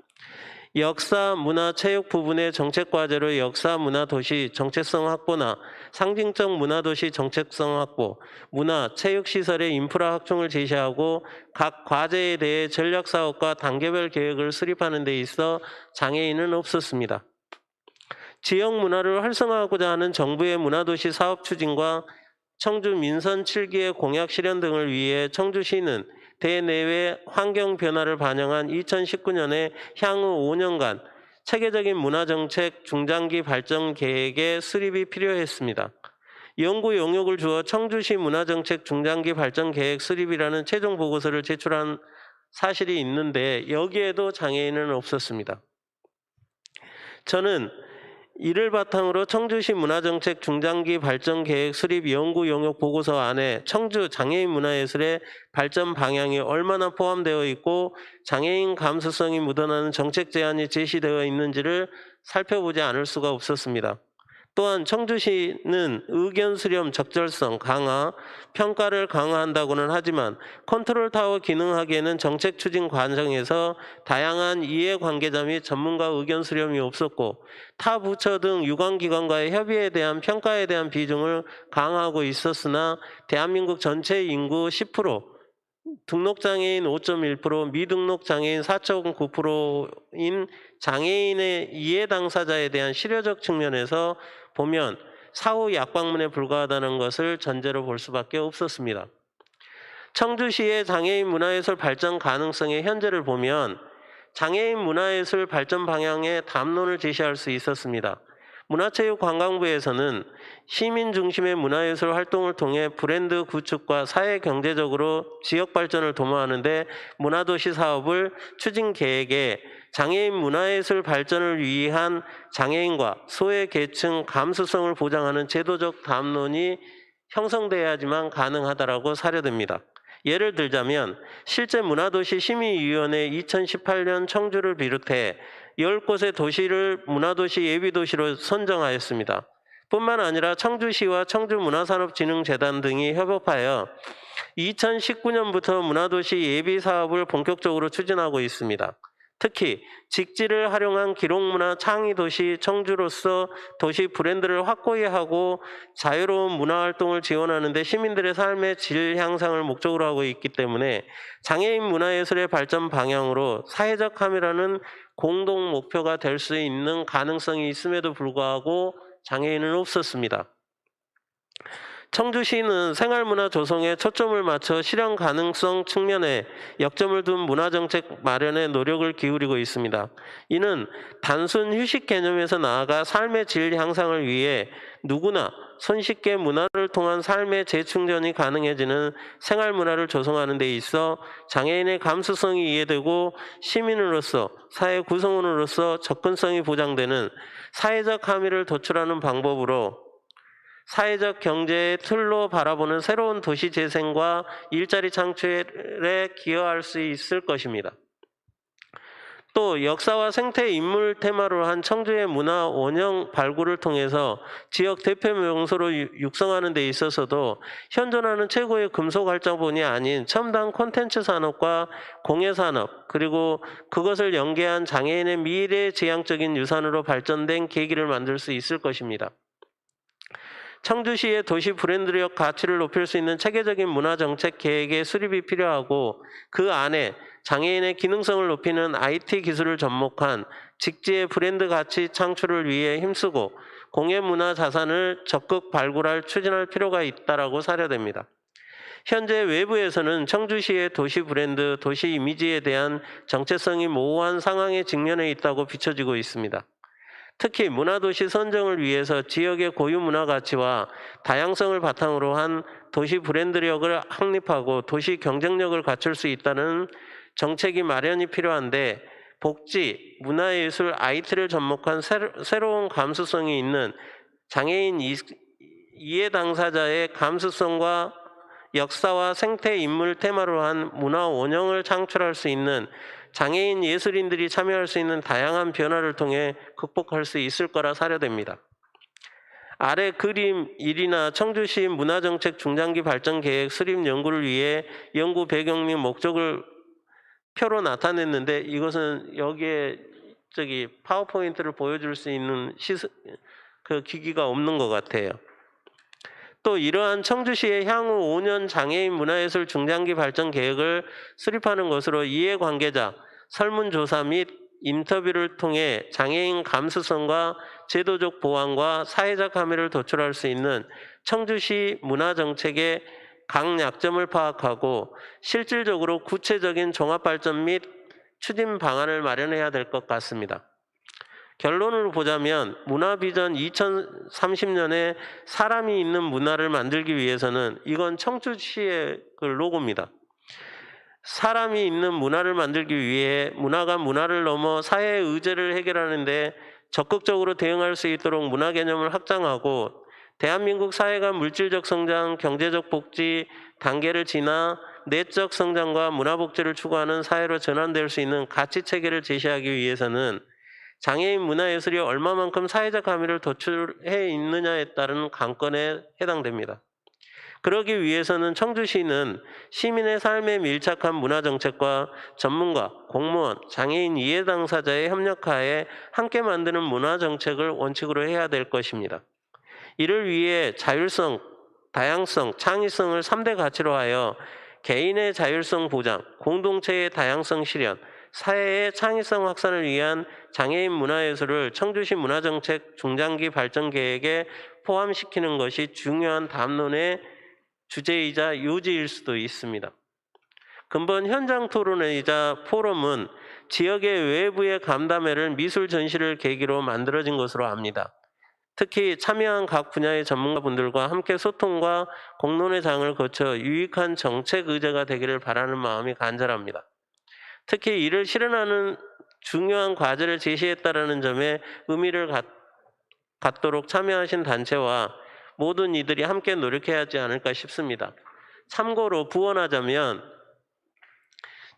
역사, 문화, 체육 부분의 정책 과제로 역사, 문화, 도시 정체성 확보나 상징적 문화, 도시 정체성 확보, 문화, 체육 시설의 인프라 확충을 제시하고 각 과제에 대해 전략 사업과 단계별 계획을 수립하는 데 있어 장애인은 없었습니다. 지역 문화를 활성화하고자 하는 정부의 문화도시 사업 추진과 청주 민선 7기의 공약 실현 등을 위해 청주시는 대내외 환경 변화를 반영한 2019년에 향후 5년간 체계적인 문화정책 중장기 발전 계획의 수립이 필요했습니다. 연구 용역을 주어 청주시 문화정책 중장기 발전 계획 수립이라는 최종 보고서를 제출한 사실이 있는데 여기에도 장애인은 없었습니다. 저는 이를 바탕으로 청주시 문화정책 중장기 발전 계획 수립 연구 용역 보고서 안에 청주 장애인 문화예술의 발전 방향이 얼마나 포함되어 있고 장애인 감수성이 묻어나는 정책 제안이 제시되어 있는지를 살펴보지 않을 수가 없었습니다. 또한 청주시는 의견 수렴 적절성 강화, 평가를 강화한다고는 하지만 컨트롤타워 기능하기에는 정책 추진 과정에서 다양한 이해관계자 및 전문가 의견 수렴이 없었고 타 부처 등 유관기관과의 협의에 대한 평가에 대한 비중을 강화하고 있었으나 대한민국 전체 인구 10%, 등록장애인 5.1%, 미등록장애인 4.9%인 장애인의 이해 당사자에 대한 실효적 측면에서 보면 사후 약방문에 불과하다는 것을 전제로 볼 수밖에 없었습니다. 청주시의 장애인 문화예술 발전 가능성의 현재를 보면 장애인 문화예술 발전 방향의 담론을 제시할 수 있었습니다. 문화체육관광부에서는 시민 중심의 문화예술 활동을 통해 브랜드 구축과 사회 경제적으로 지역 발전을 도모하는 데 문화도시 사업을 추진 계획에 장애인 문화예술 발전을 위한 장애인과 소외계층 감수성을 보장하는 제도적 담론이 형성돼야지만 가능하다라고 사료됩니다. 예를 들자면 실제 문화도시 심의위원회 2018년 청주를 비롯해 10곳의 도시를 문화도시 예비도시로 선정하였습니다. 뿐만 아니라 청주시와 청주문화산업진흥재단 등이 협업하여 2019년부터 문화도시 예비사업을 본격적으로 추진하고 있습니다. 특히 직지를 활용한 기록문화 창의도시 청주로서 도시 브랜드를 확고히 하고 자유로운 문화활동을 지원하는 데 시민들의 삶의 질 향상을 목적으로 하고 있기 때문에 장애인 문화예술의 발전 방향으로 사회적 함이라는 공동 목표가 될 수 있는 가능성이 있음에도 불구하고 장애인은 없었습니다. 청주시는 생활문화 조성에 초점을 맞춰 실현 가능성 측면에 역점을 둔 문화정책 마련에 노력을 기울이고 있습니다. 이는 단순 휴식 개념에서 나아가 삶의 질 향상을 위해 누구나 손쉽게 문화를 통한 삶의 재충전이 가능해지는 생활문화를 조성하는 데 있어 장애인의 감수성이 이해되고 시민으로서 사회 구성원으로서 접근성이 보장되는 사회적 함의를 도출하는 방법으로 사회적 경제의 틀로 바라보는 새로운 도시 재생과 일자리 창출에 기여할 수 있을 것입니다. 또 역사와 생태 인물 테마로 한 청주의 문화 원형 발굴을 통해서 지역 대표 명소로 육성하는 데 있어서도 현존하는 최고의 금속 활자본이 아닌 첨단 콘텐츠 산업과 공예 산업 그리고 그것을 연계한 장애인의 미래지향적인 유산으로 발전된 계기를 만들 수 있을 것입니다. 청주시의 도시 브랜드력 가치를 높일 수 있는 체계적인 문화정책 계획의 수립이 필요하고 그 안에 장애인의 기능성을 높이는 IT 기술을 접목한 직지의 브랜드 가치 창출을 위해 힘쓰고 공예 문화 자산을 적극 발굴할 추진할 필요가 있다라고 사료됩니다. 현재 외부에서는 청주시의 도시 브랜드, 도시 이미지에 대한 정체성이 모호한 상황에 직면해 있다고 비춰지고 있습니다. 특히 문화도시 선정을 위해서 지역의 고유 문화 가치와 다양성을 바탕으로 한 도시 브랜드력을 확립하고 도시 경쟁력을 갖출 수 있다는 정책이 마련이 필요한데 복지, 문화예술, IT를 접목한 새로운 감수성이 있는 장애인 이해 당사자의 감수성과 역사와 생태 인물 테마로 한 문화 원형을 창출할 수 있는 장애인 예술인들이 참여할 수 있는 다양한 변화를 통해 극복할 수 있을 거라 사료됩니다. 아래 그림 1이나 청주시 문화정책 중장기 발전 계획 수립 연구를 위해 연구 배경 및 목적을 표로 나타냈는데 이것은 여기에 파워포인트를 보여줄 수 있는 그 기기가 없는 것 같아요. 또 이러한 청주시의 향후 5년 장애인 문화예술 중장기 발전 계획을 수립하는 것으로 이해관계자, 설문조사 및 인터뷰를 통해 장애인 감수성과 제도적 보완과 사회적 함의를 도출할 수 있는 청주시 문화정책의 강약점을 파악하고 실질적으로 구체적인 종합발전 및 추진 방안을 마련해야 될 것 같습니다. 결론을 보자면 문화비전 2030년에 사람이 있는 문화를 만들기 위해서는 이건 청주시의 그 로고입니다. 사람이 있는 문화를 만들기 위해 문화가 문화를 넘어 사회의 의제를 해결하는 데 적극적으로 대응할 수 있도록 문화 개념을 확장하고 대한민국 사회가 물질적 성장, 경제적 복지 단계를 지나 내적 성장과 문화 복지를 추구하는 사회로 전환될 수 있는 가치 체계를 제시하기 위해서는 장애인 문화예술이 얼마만큼 사회적 함의를 도출해 있느냐에 따른 관건에 해당됩니다. 그러기 위해서는 청주시는 시민의 삶에 밀착한 문화정책과 전문가, 공무원, 장애인 이해 당사자의 협력하에 함께 만드는 문화정책을 원칙으로 해야 될 것입니다. 이를 위해 자율성, 다양성, 창의성을 3대 가치로 하여 개인의 자율성 보장, 공동체의 다양성 실현, 사회의 창의성 확산을 위한 장애인 문화예술을 청주시 문화정책 중장기 발전 계획에 포함시키는 것이 중요한 담론의 주제이자 요지일 수도 있습니다. 근본 현장 토론회이자 포럼은 지역의 외부의 간담회를 미술 전시를 계기로 만들어진 것으로 압니다. 특히 참여한 각 분야의 전문가분들과 함께 소통과 공론의 장을 거쳐 유익한 정책 의제가 되기를 바라는 마음이 간절합니다. 특히 이를 실현하는 중요한 과제를 제시했다는 점에 의미를 갖도록 참여하신 단체와 모든 이들이 함께 노력해야 하지 않을까 싶습니다. 참고로 부언하자면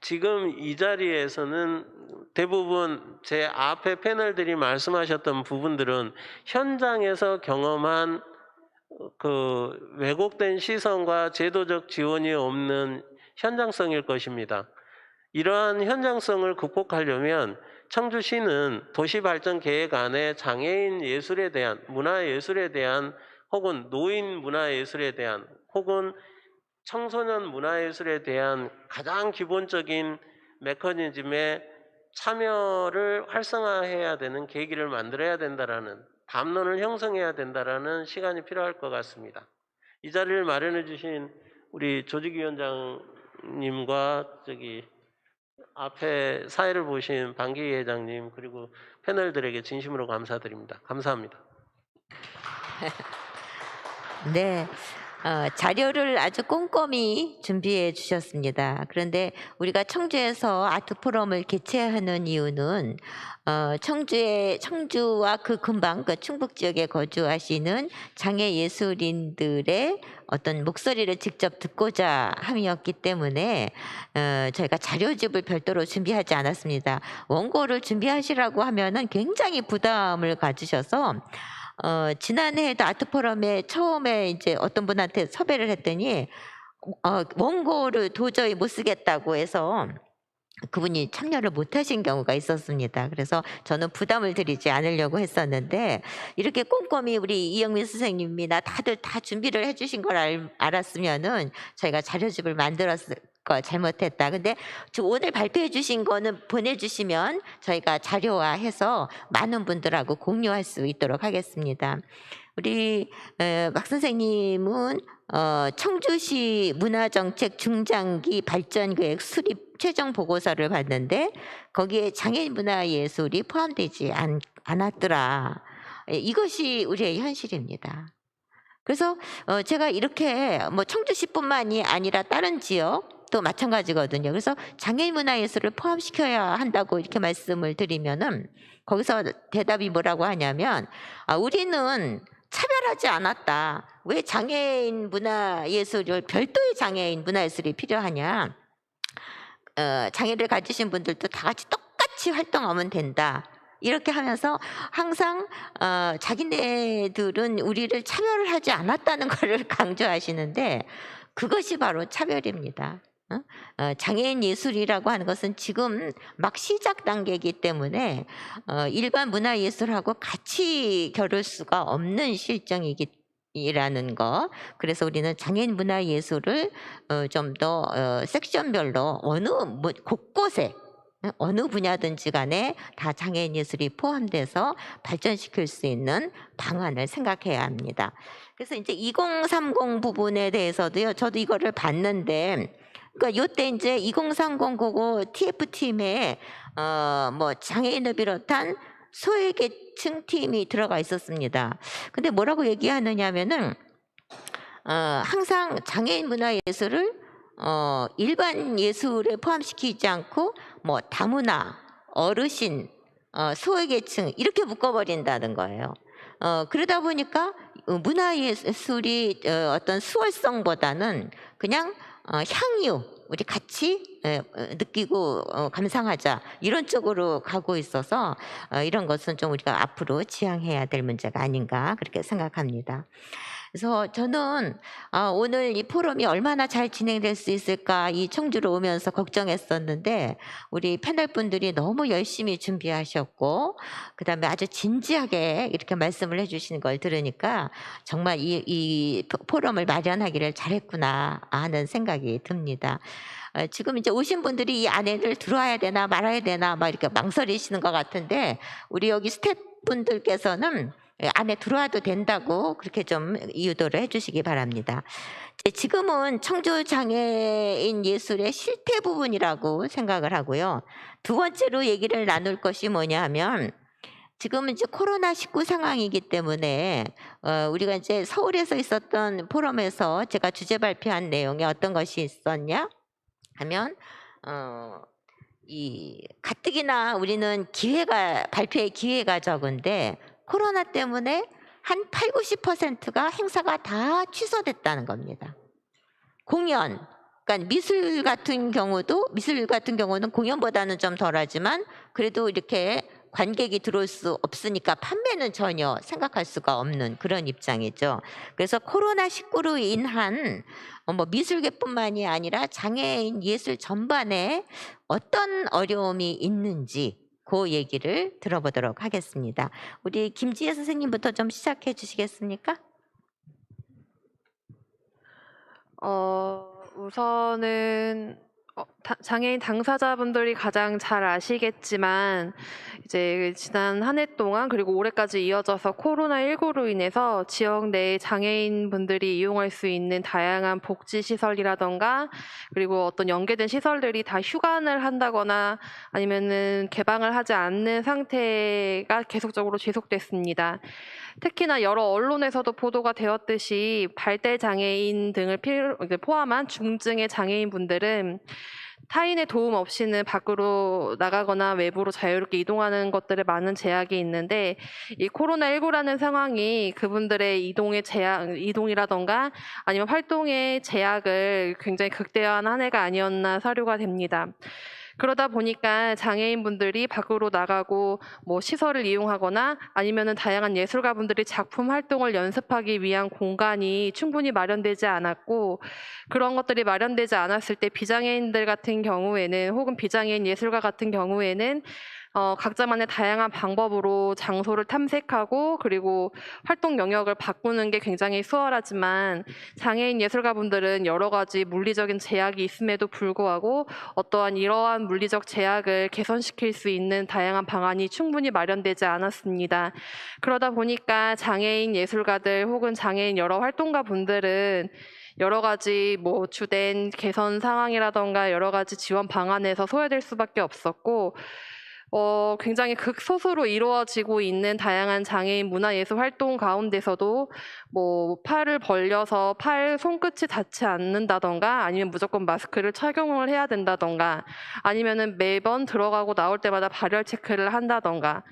지금 이 자리에서는 대부분 제 앞에 패널들이 말씀하셨던 부분들은 현장에서 경험한 그 왜곡된 시선과 제도적 지원이 없는 현장성일 것입니다. 이러한 현장성을 극복하려면 청주시는 도시발전 계획 안에 장애인 예술에 대한, 문화예술에 대한 혹은 노인 문화예술에 대한 혹은 청소년 문화예술에 대한 가장 기본적인 메커니즘에 참여를 활성화해야 되는 계기를 만들어야 된다라는 담론을 형성해야 된다라는 시간이 필요할 것 같습니다. 이 자리를 마련해 주신 우리 조직위원장님과 앞에 사회를 보신 방기희 회장님 그리고 패널들에게 진심으로 감사드립니다. 감사합니다. 네. 자료를 아주 꼼꼼히 준비해 주셨습니다. 그런데 우리가 청주에서 아트 포럼을 개최하는 이유는 청주와 그 근방, 그 충북 지역에 거주하시는 장애 예술인들의 어떤 목소리를 직접 듣고자 함이었기 때문에 저희가 자료집을 별도로 준비하지 않았습니다. 원고를 준비하시라고 하면은 굉장히 부담을 가지셔서 지난해에도 아트 포럼에 처음에 이제 어떤 분한테 섭외를 했더니 원고를 도저히 못 쓰겠다고 해서 그분이 참여를 못 하신 경우가 있었습니다. 그래서 저는 부담을 드리지 않으려고 했었는데 이렇게 꼼꼼히 우리 이영민 선생님이나 다들 다 준비를 해주신 걸 알았으면은 저희가 자료집을 만들었을 거 잘못했다. 근데 오늘 발표해 주신 거는 보내주시면 저희가 자료화해서 많은 분들하고 공유할 수 있도록 하겠습니다. 우리 박 선생님은 청주시 문화정책 중장기 발전계획 수립 최종 보고서를 봤는데 거기에 장애인 문화예술이 포함되지 않았더라. 이것이 우리의 현실입니다. 그래서 제가 이렇게 뭐 청주시뿐만이 아니라 다른 지역도 마찬가지거든요. 그래서 장애인 문화예술을 포함시켜야 한다고 이렇게 말씀을 드리면은 거기서 대답이 뭐라고 하냐면 우리는 차별하지 않았다. 왜 장애인 문화예술을 별도의 장애인 문화예술이 필요하냐? 장애를 가지신 분들도 다 같이 똑같이 활동하면 된다. 이렇게 하면서 항상 자기네들은 우리를 차별을 하지 않았다는 것을 강조하시는데 그것이 바로 차별입니다. 장애인 예술이라고 하는 것은 지금 막 시작 단계이기 때문에 일반 문화예술하고 같이 겨룰 수가 없는 실정이라는 거. 그래서 우리는 장애인 문화예술을 좀 더 섹션별로 곳곳에 어느 분야든지 간에 다 장애인 예술이 포함돼서 발전시킬 수 있는 방안을 생각해야 합니다. 그래서 이제 2030 부분에 대해서도요. 저도 이거를 봤는데 그러니까 요때 이제 2030 그거 TF팀에 뭐 장애인을 비롯한 소외계층 팀이 들어가 있었습니다. 근데 뭐라고 얘기하느냐면은 항상 장애인 문화예술을 일반 예술에 포함시키지 않고 뭐 다문화, 어르신, 소외계층 이렇게 묶어버린다는 거예요. 그러다 보니까 문화예술이 어떤 수월성보다는 그냥 향유 우리 같이 느끼고 감상하자 이런 쪽으로 가고 있어서 이런 것은 좀 우리가 앞으로 지향해야 될 문제가 아닌가 그렇게 생각합니다. 그래서 저는 오늘 이 포럼이 얼마나 잘 진행될 수 있을까 이 청주로 오면서 걱정했었는데 우리 패널 분들이 너무 열심히 준비하셨고 그다음에 아주 진지하게 이렇게 말씀을 해주시는 걸 들으니까 정말 이 포럼을 마련하기를 잘했구나 하는 생각이 듭니다. 지금 이제 오신 분들이 이 안에를 들어와야 되나 말아야 되나 막 이렇게 망설이시는 것 같은데 우리 여기 스태프분들께서는 안에 들어와도 된다고 그렇게 좀 유도를 해주시기 바랍니다. 지금은 청주 장애인 예술의 실태 부분이라고 생각을 하고요. 두 번째로 얘기를 나눌 것이 뭐냐 하면 지금은 이제 코로나19 상황이기 때문에 우리가 이제 서울에서 있었던 포럼에서 제가 주제 발표한 내용에 어떤 것이 있었냐 하면 이 가뜩이나 우리는 발표의 기회가 적은데 코로나 때문에 한 80~90%가 행사가 다 취소됐다는 겁니다. 공연, 그러니까 미술 같은 경우는 공연보다는 좀 덜하지만 그래도 이렇게 관객이 들어올 수 없으니까 판매는 전혀 생각할 수가 없는 그런 입장이죠. 그래서 코로나19로 인한 뭐 미술계뿐만이 아니라 장애인 예술 전반에 어떤 어려움이 있는지 그 얘기를 들어보도록 하겠습니다. 우리 김지혜 선생님부터 좀 시작해 주시겠습니까? 우선은 장애인 당사자분들이 가장 잘 아시겠지만 이제 지난 한 해 동안 그리고 올해까지 이어져서 코로나19로 인해서 지역 내 장애인분들이 이용할 수 있는 다양한 복지시설이라던가 그리고 어떤 연계된 시설들이 다 휴관을 한다거나 아니면은 개방을 하지 않는 상태가 계속적으로 지속됐습니다. 특히나 여러 언론에서도 보도가 되었듯이 발달 장애인 등을 포함한 중증의 장애인분들은 타인의 도움 없이는 밖으로 나가거나 외부로 자유롭게 이동하는 것들에 많은 제약이 있는데 이 코로나19라는 상황이 그분들의 이동이라던가 아니면 활동의 제약을 굉장히 극대화한 한 해가 아니었나 사료가 됩니다. 그러다 보니까 장애인분들이 밖으로 나가고 뭐 시설을 이용하거나 아니면은 다양한 예술가분들이 작품 활동을 연습하기 위한 공간이 충분히 마련되지 않았고 그런 것들이 마련되지 않았을 때 비장애인들 같은 경우에는 혹은 비장애인 예술가 같은 경우에는 각자만의 다양한 방법으로 장소를 탐색하고 그리고 활동 영역을 바꾸는 게 굉장히 수월하지만 장애인 예술가분들은 여러 가지 물리적인 제약이 있음에도 불구하고 어떠한 이러한 물리적 제약을 개선시킬 수 있는 다양한 방안이 충분히 마련되지 않았습니다. 그러다 보니까 장애인 예술가들 혹은 장애인 여러 활동가 분들은 여러 가지 주된 개선 상황이라던가 여러 가지 지원 방안에서 소외될 수밖에 없었고 굉장히 극소수로 이루어지고 있는 다양한 장애인 문화예술 활동 가운데서도 팔을 벌려서 팔 손끝이 닿지 않는다던가 아니면 무조건 마스크를 착용을 해야 된다던가 아니면은 매번 들어가고 나올 때마다 발열 체크를 한다던가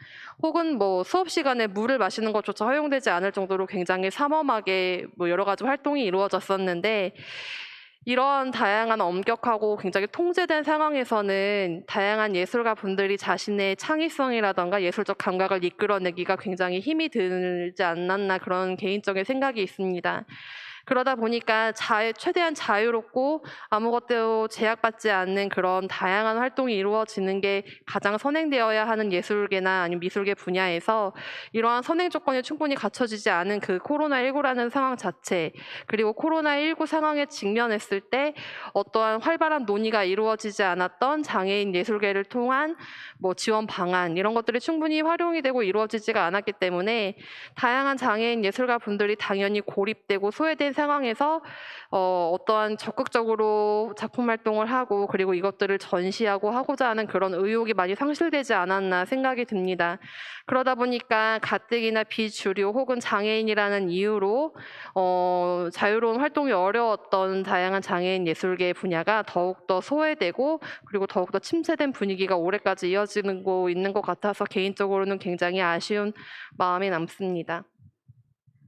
혹은 수업 시간에 물을 마시는 것조차 허용되지 않을 정도로 굉장히 삼엄하게 여러 가지 활동이 이루어졌었는데 이러한 다양한 엄격하고 굉장히 통제된 상황에서는 다양한 예술가 분들이 자신의 창의성이라던가 예술적 감각을 이끌어내기가 굉장히 힘이 들지 않았나 그런 개인적인 생각이 있습니다. 그러다 보니까 최대한 자유롭고 아무것도 제약받지 않는 그런 다양한 활동이 이루어지는 게 가장 선행되어야 하는 예술계나 아니면 미술계 분야에서 이러한 선행 조건이 충분히 갖춰지지 않은 그 코로나19라는 상황 자체 그리고 코로나19 상황에 직면했을 때 어떠한 활발한 논의가 이루어지지 않았던 장애인 예술계를 통한 지원 방안 이런 것들이 충분히 활용이 되고 이루어지지가 않았기 때문에 다양한 장애인 예술가 분들이 당연히 고립되고 소외된 상황에서 어떠한 적극적으로 작품 활동을 하고 그리고 이것들을 전시하고 하고자 하는 그런 의욕이 많이 상실되지 않았나 생각이 듭니다. 그러다 보니까 가뜩이나 비주류 혹은 장애인이라는 이유로 자유로운 활동이 어려웠던 다양한 장애인 예술계 분야가 더욱더 소외되고 그리고 더욱더 침체된 분위기가 올해까지 이어지고 있는 것 같아서 개인적으로는 굉장히 아쉬운 마음이 남습니다.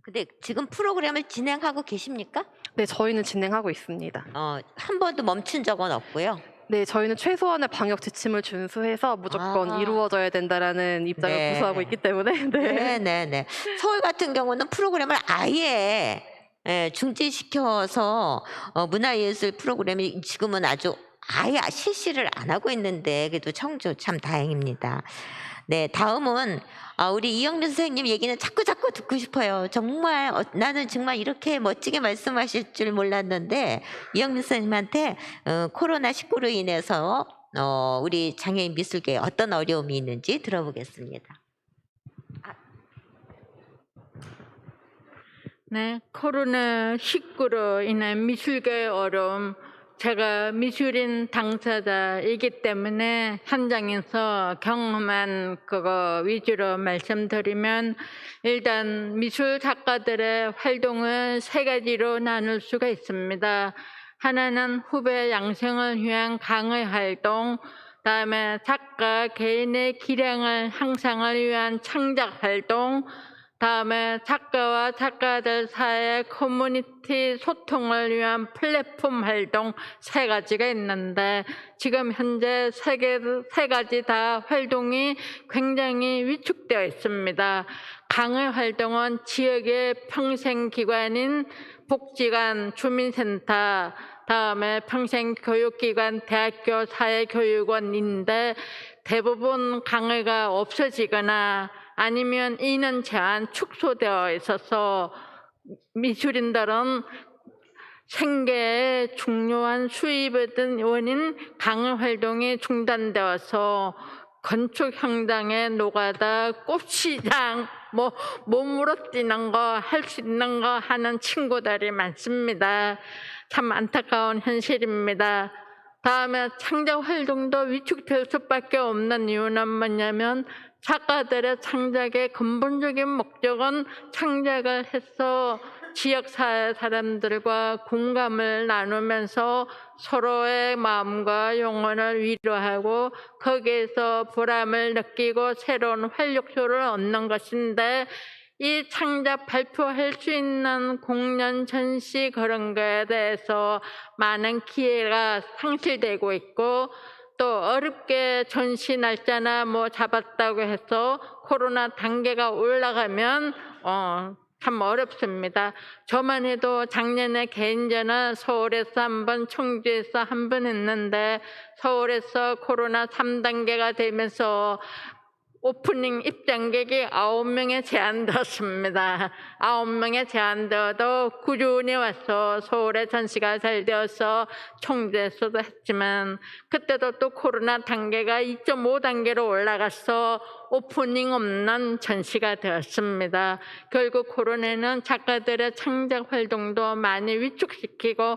근데 지금 프로그램을 진행하고 계십니까? 네, 저희는 진행하고 있습니다. 한 번도 멈춘 적은 없고요. 네, 저희는 최소한의 방역 지침을 준수해서 무조건 이루어져야 된다라는 입장을 네. 고수하고 있기 때문에 네. 서울 같은 경우는 프로그램을 아예 중지시켜서 문화예술 프로그램이 지금은 아주 아예 실시를 안 하고 있는데 그래도 청주 참 다행입니다. 네, 다음은 우리 이영민 선생님 얘기는 자꾸 듣고 싶어요. 정말 나는 정말 이렇게 멋지게 말씀하실 줄 몰랐는데 이영민 선생님한테 코로나19로 인해서 우리 장애인 미술계에 어떤 어려움이 있는지 들어보겠습니다. 네, 코로나19로 인한 미술계의 어려움, 제가 미술인 당사자이기 때문에 현장에서 경험한 그거 위주로 말씀드리면 일단 미술 작가들의 활동을 세 가지로 나눌 수가 있습니다. 하나는 후배 양성을 위한 강의 활동, 그다음에 작가 개인의 기량을 향상을 위한 창작 활동, 다음에 작가와 작가들 사이의 커뮤니티 소통을 위한 플랫폼 활동 세 가지가 있는데 지금 현재 세 가지 다 활동이 굉장히 위축되어 있습니다. 강의 활동은 지역의 평생기관인 복지관, 주민센터, 다음에 평생교육기관, 대학교, 사회교육원인데 대부분 강의가 없어지거나 아니면 인원 제한 축소되어 있어서 미술인들은 생계의 중요한 수입의 원인 강의 활동이 중단되어서 건축 현장에 노가다, 꽃시장, 몸으로 뛰는 거, 할 수 있는 거 하는 친구들이 많습니다. 참 안타까운 현실입니다. 다음에 창작 활동도 위축될 수밖에 없는 이유는 뭐냐면 작가들의 창작의 근본적인 목적은 창작을 해서 지역사회 사람들과 공감을 나누면서 서로의 마음과 영혼을 위로하고 거기에서 보람을 느끼고 새로운 활력소를 얻는 것인데 이 창작 발표할 수 있는 공연, 전시 그런 거에 대해서 많은 기회가 상실되고 있고 또 어렵게 전시 날짜나 잡았다고 해서 코로나 단계가 올라가면 참 어렵습니다. 저만 해도 작년에 개인전화 서울에서 한 번, 청주에서 한 번 했는데 서울에서 코로나 3단계가 되면서 오프닝 입장객이 9명에 제한되었습니다. 9명에 제한되어도 꾸준히 와서 서울에 전시가 잘 되어서 청주에서도 했지만 그때도 또 코로나 단계가 2.5단계로 올라가서 오프닝 없는 전시가 되었습니다. 결국 코로나는 작가들의 창작 활동도 많이 위축시키고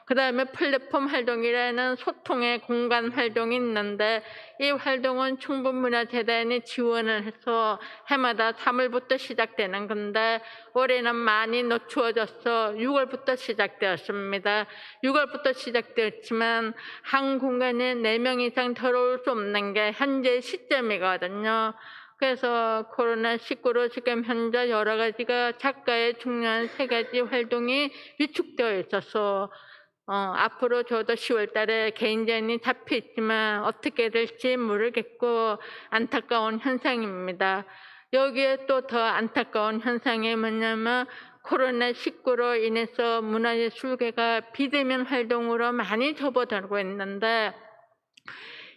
그 다음에 플랫폼 활동이라는 소통의 공간 활동이 있는데 이 활동은 충북문화재단이 지원을 해서 해마다 3월부터 시작되는 건데 올해는 많이 늦추어져서 6월부터 시작되었습니다. 6월부터 시작되었지만 한 공간에 4명 이상 들어올 수 없는 게 현재 시점이거든요. 그래서 코로나19로 지금 현재 여러 가지가 작가의 중요한 3가지 활동이 위축되어 있어서 앞으로 저도 10월 달에 개인전이 잡혀 있지만 어떻게 될지 모르겠고 안타까운 현상입니다. 여기에 또 더 안타까운 현상이 뭐냐면 코로나19로 인해서 문화예술계가 비대면 활동으로 많이 접어들고 있는데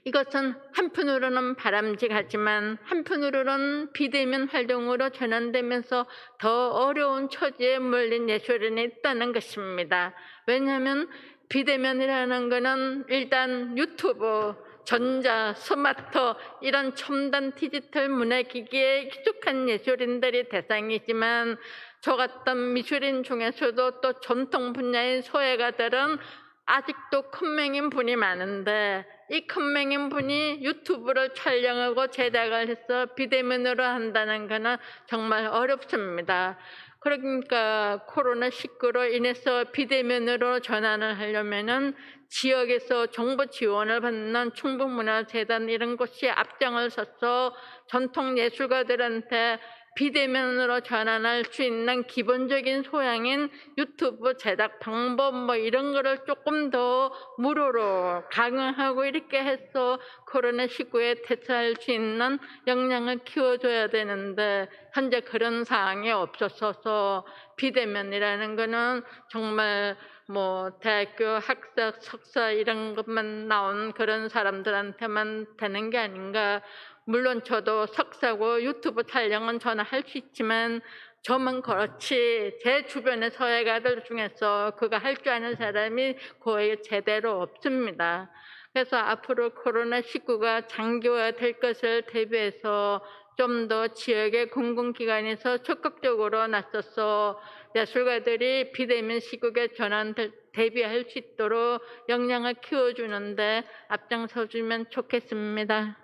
이것은 한편으로는 바람직하지만 한편으로는 비대면 활동으로 전환되면서 더 어려운 처지에 몰린 예술인이 있다는 것입니다. 왜냐하면 비대면이라는 것은 일단 유튜브, 전자, 스마트 이런 첨단 디지털 문화기기에 익숙한 예술인들이 대상이지만 저 같은 미술인 중에서도 또 전통 분야의 소외가들은 아직도 큰맹인 분이 많은데 이 큰맹인 분이 유튜브를 촬영하고 제작을 해서 비대면으로 한다는 것은 정말 어렵습니다. 그러니까 코로나19로 인해서 비대면으로 전환을 하려면은 지역에서 정부 지원을 받는 충북문화재단 이런 곳이 앞장을 서서 전통 예술가들한테 비대면으로 전환할 수 있는 기본적인 소양인 유튜브 제작 방법 뭐 이런 거를 조금 더 무료로 강화하고 이렇게 해서 코로나19에 대처할 수 있는 역량을 키워줘야 되는데 현재 그런 사항이 없어서 비대면이라는 거는 정말 뭐 대학교 학사, 석사 이런 것만 나온 그런 사람들한테만 되는 게 아닌가. 물론 저도 석사고 유튜브 촬영은 저는 할 수 있지만 저만 그렇지 제 주변의 서예가들 중에서 그거 할 줄 아는 사람이 거의 제대로 없습니다. 그래서 앞으로 코로나19가 장기화될 것을 대비해서 좀 더 지역의 공공기관에서 적극적으로 나서서 예술가들이 비대면 시국에 전환 대비할 수 있도록 역량을 키워주는데 앞장서주면 좋겠습니다.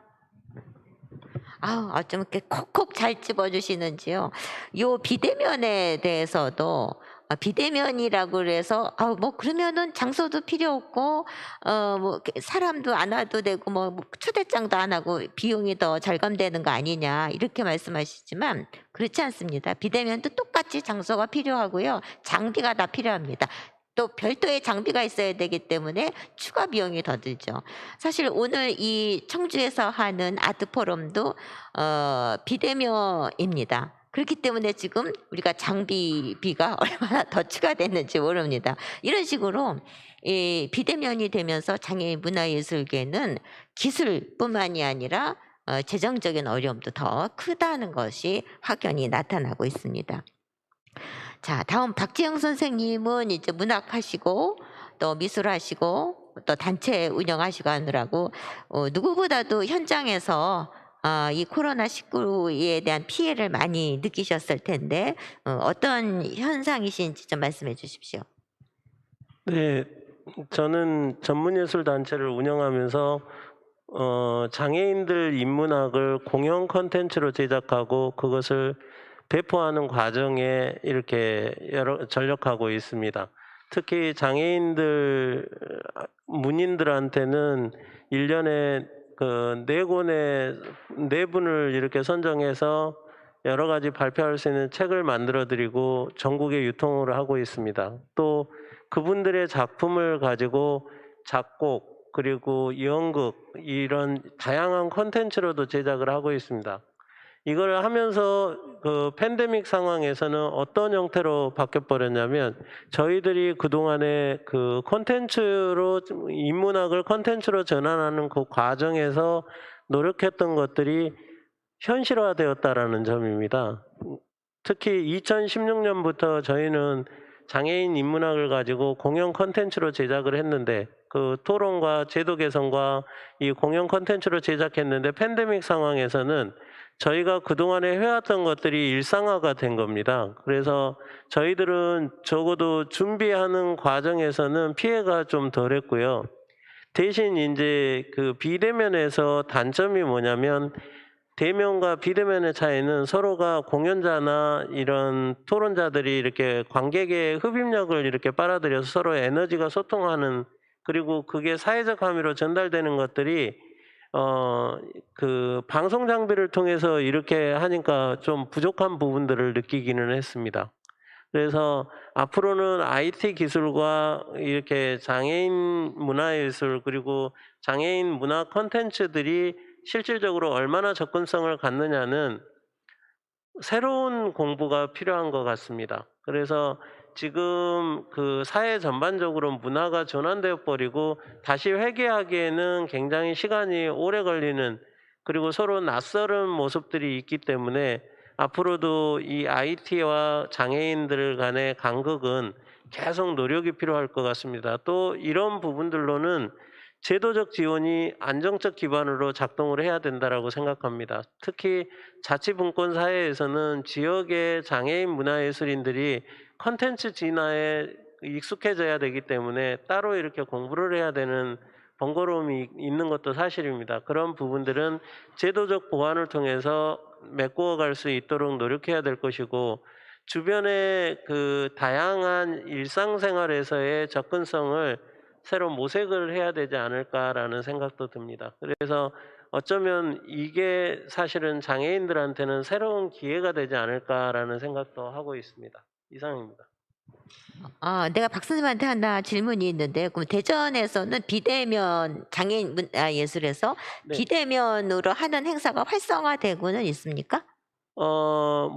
어쩜 이렇게 콕콕 잘 집어주시는지요. 요 비대면에 대해서도 비대면이라고 그래서 뭐 그러면은 장소도 필요 없고 뭐 사람도 안 와도 되고 뭐 초대장도 안 하고 비용이 더 절감되는 거 아니냐 이렇게 말씀하시지만 그렇지 않습니다. 비대면도 똑같이 장소가 필요하고요. 장비가 다 필요합니다. 또 별도의 장비가 있어야 되기 때문에 추가 비용이 더 들죠. 사실 오늘 이 청주에서 하는 아트 포럼도 비대면입니다. 그렇기 때문에 지금 우리가 장비비가 얼마나 더 추가됐는지 모릅니다. 이런 식으로 이 비대면이 되면서 장애인 문화예술계는 기술뿐만이 아니라 재정적인 어려움도 더 크다는 것이 확연히 나타나고 있습니다. 자, 다음 박지영 선생님은 이제 문학하시고 또 미술하시고 또 단체 운영하시고 하느라고 누구보다도 현장에서 이 코로나19에 대한 피해를 많이 느끼셨을 텐데 어떤 현상이신지 좀 말씀해 주십시오. 네, 저는 전문예술단체를 운영하면서 장애인들 인문학을 공연 콘텐츠로 제작하고 그것을 배포하는 과정에 이렇게 전력하고 있습니다. 특히 장애인들 문인들한테는 1년에 그 4분을 이렇게 선정해서 여러 가지 발표할 수 있는 책을 만들어 드리고 전국에 유통을 하고 있습니다. 또 그분들의 작품을 가지고 작곡 그리고 연극 이런 다양한 콘텐츠로도 제작을 하고 있습니다. 이걸 하면서 그 팬데믹 상황에서는 어떤 형태로 바뀌어 버렸냐면 저희들이 그동안에 그 콘텐츠로 인문학을 콘텐츠로 전환하는 그 과정에서 노력했던 것들이 현실화되었다라는 점입니다. 특히 2016년부터 저희는 장애인 인문학을 가지고 공연 콘텐츠로 제작을 했는데 그 토론과 제도 개선과 이 공연 콘텐츠로 제작했는데 팬데믹 상황에서는 저희가 그동안에 해왔던 것들이 일상화가 된 겁니다. 그래서 저희들은 적어도 준비하는 과정에서는 피해가 좀 덜했고요. 대신 이제 그 비대면에서 단점이 뭐냐면 대면과 비대면의 차이는 서로가 공연자나 이런 토론자들이 이렇게 관객의 흡입력을 이렇게 빨아들여서 서로 에너지가 소통하는, 그리고 그게 사회적 함의로 전달되는 것들이 그 방송 장비를 통해서 이렇게 하니까 좀 부족한 부분들을 느끼기는 했습니다. 그래서 앞으로는 IT 기술과 이렇게 장애인 문화예술 그리고 장애인 문화 콘텐츠들이 실질적으로 얼마나 접근성을 갖느냐는 새로운 공부가 필요한 것 같습니다. 그래서 지금 그 사회 전반적으로 문화가 전환되어 버리고 다시 회귀하기에는 굉장히 시간이 오래 걸리는, 그리고 서로 낯설은 모습들이 있기 때문에 앞으로도 이 IT와 장애인들 간의 간극은 계속 노력이 필요할 것 같습니다. 또 이런 부분들로는 제도적 지원이 안정적 기반으로 작동을 해야 된다라고 생각합니다. 특히 자치분권 사회에서는 지역의 장애인 문화예술인들이 컨텐츠 진화에 익숙해져야 되기 때문에 따로 이렇게 공부를 해야 되는 번거로움이 있는 것도 사실입니다. 그런 부분들은 제도적 보완을 통해서 메꾸어 갈 수 있도록 노력해야 될 것이고, 주변의 그 다양한 일상생활에서의 접근성을 새로 모색을 해야 되지 않을까라는 생각도 듭니다. 그래서 어쩌면 이게 사실은 장애인들한테는 새로운 기회가 되지 않을까라는 생각도 하고 있습니다. 이상입니다. 내가 박 선생님한테 하나 질문이 있는데, 그럼 대전에서는 비대면 장애인 예술에서 네. 비대면으로 하는 행사가 활성화되고는 있습니까?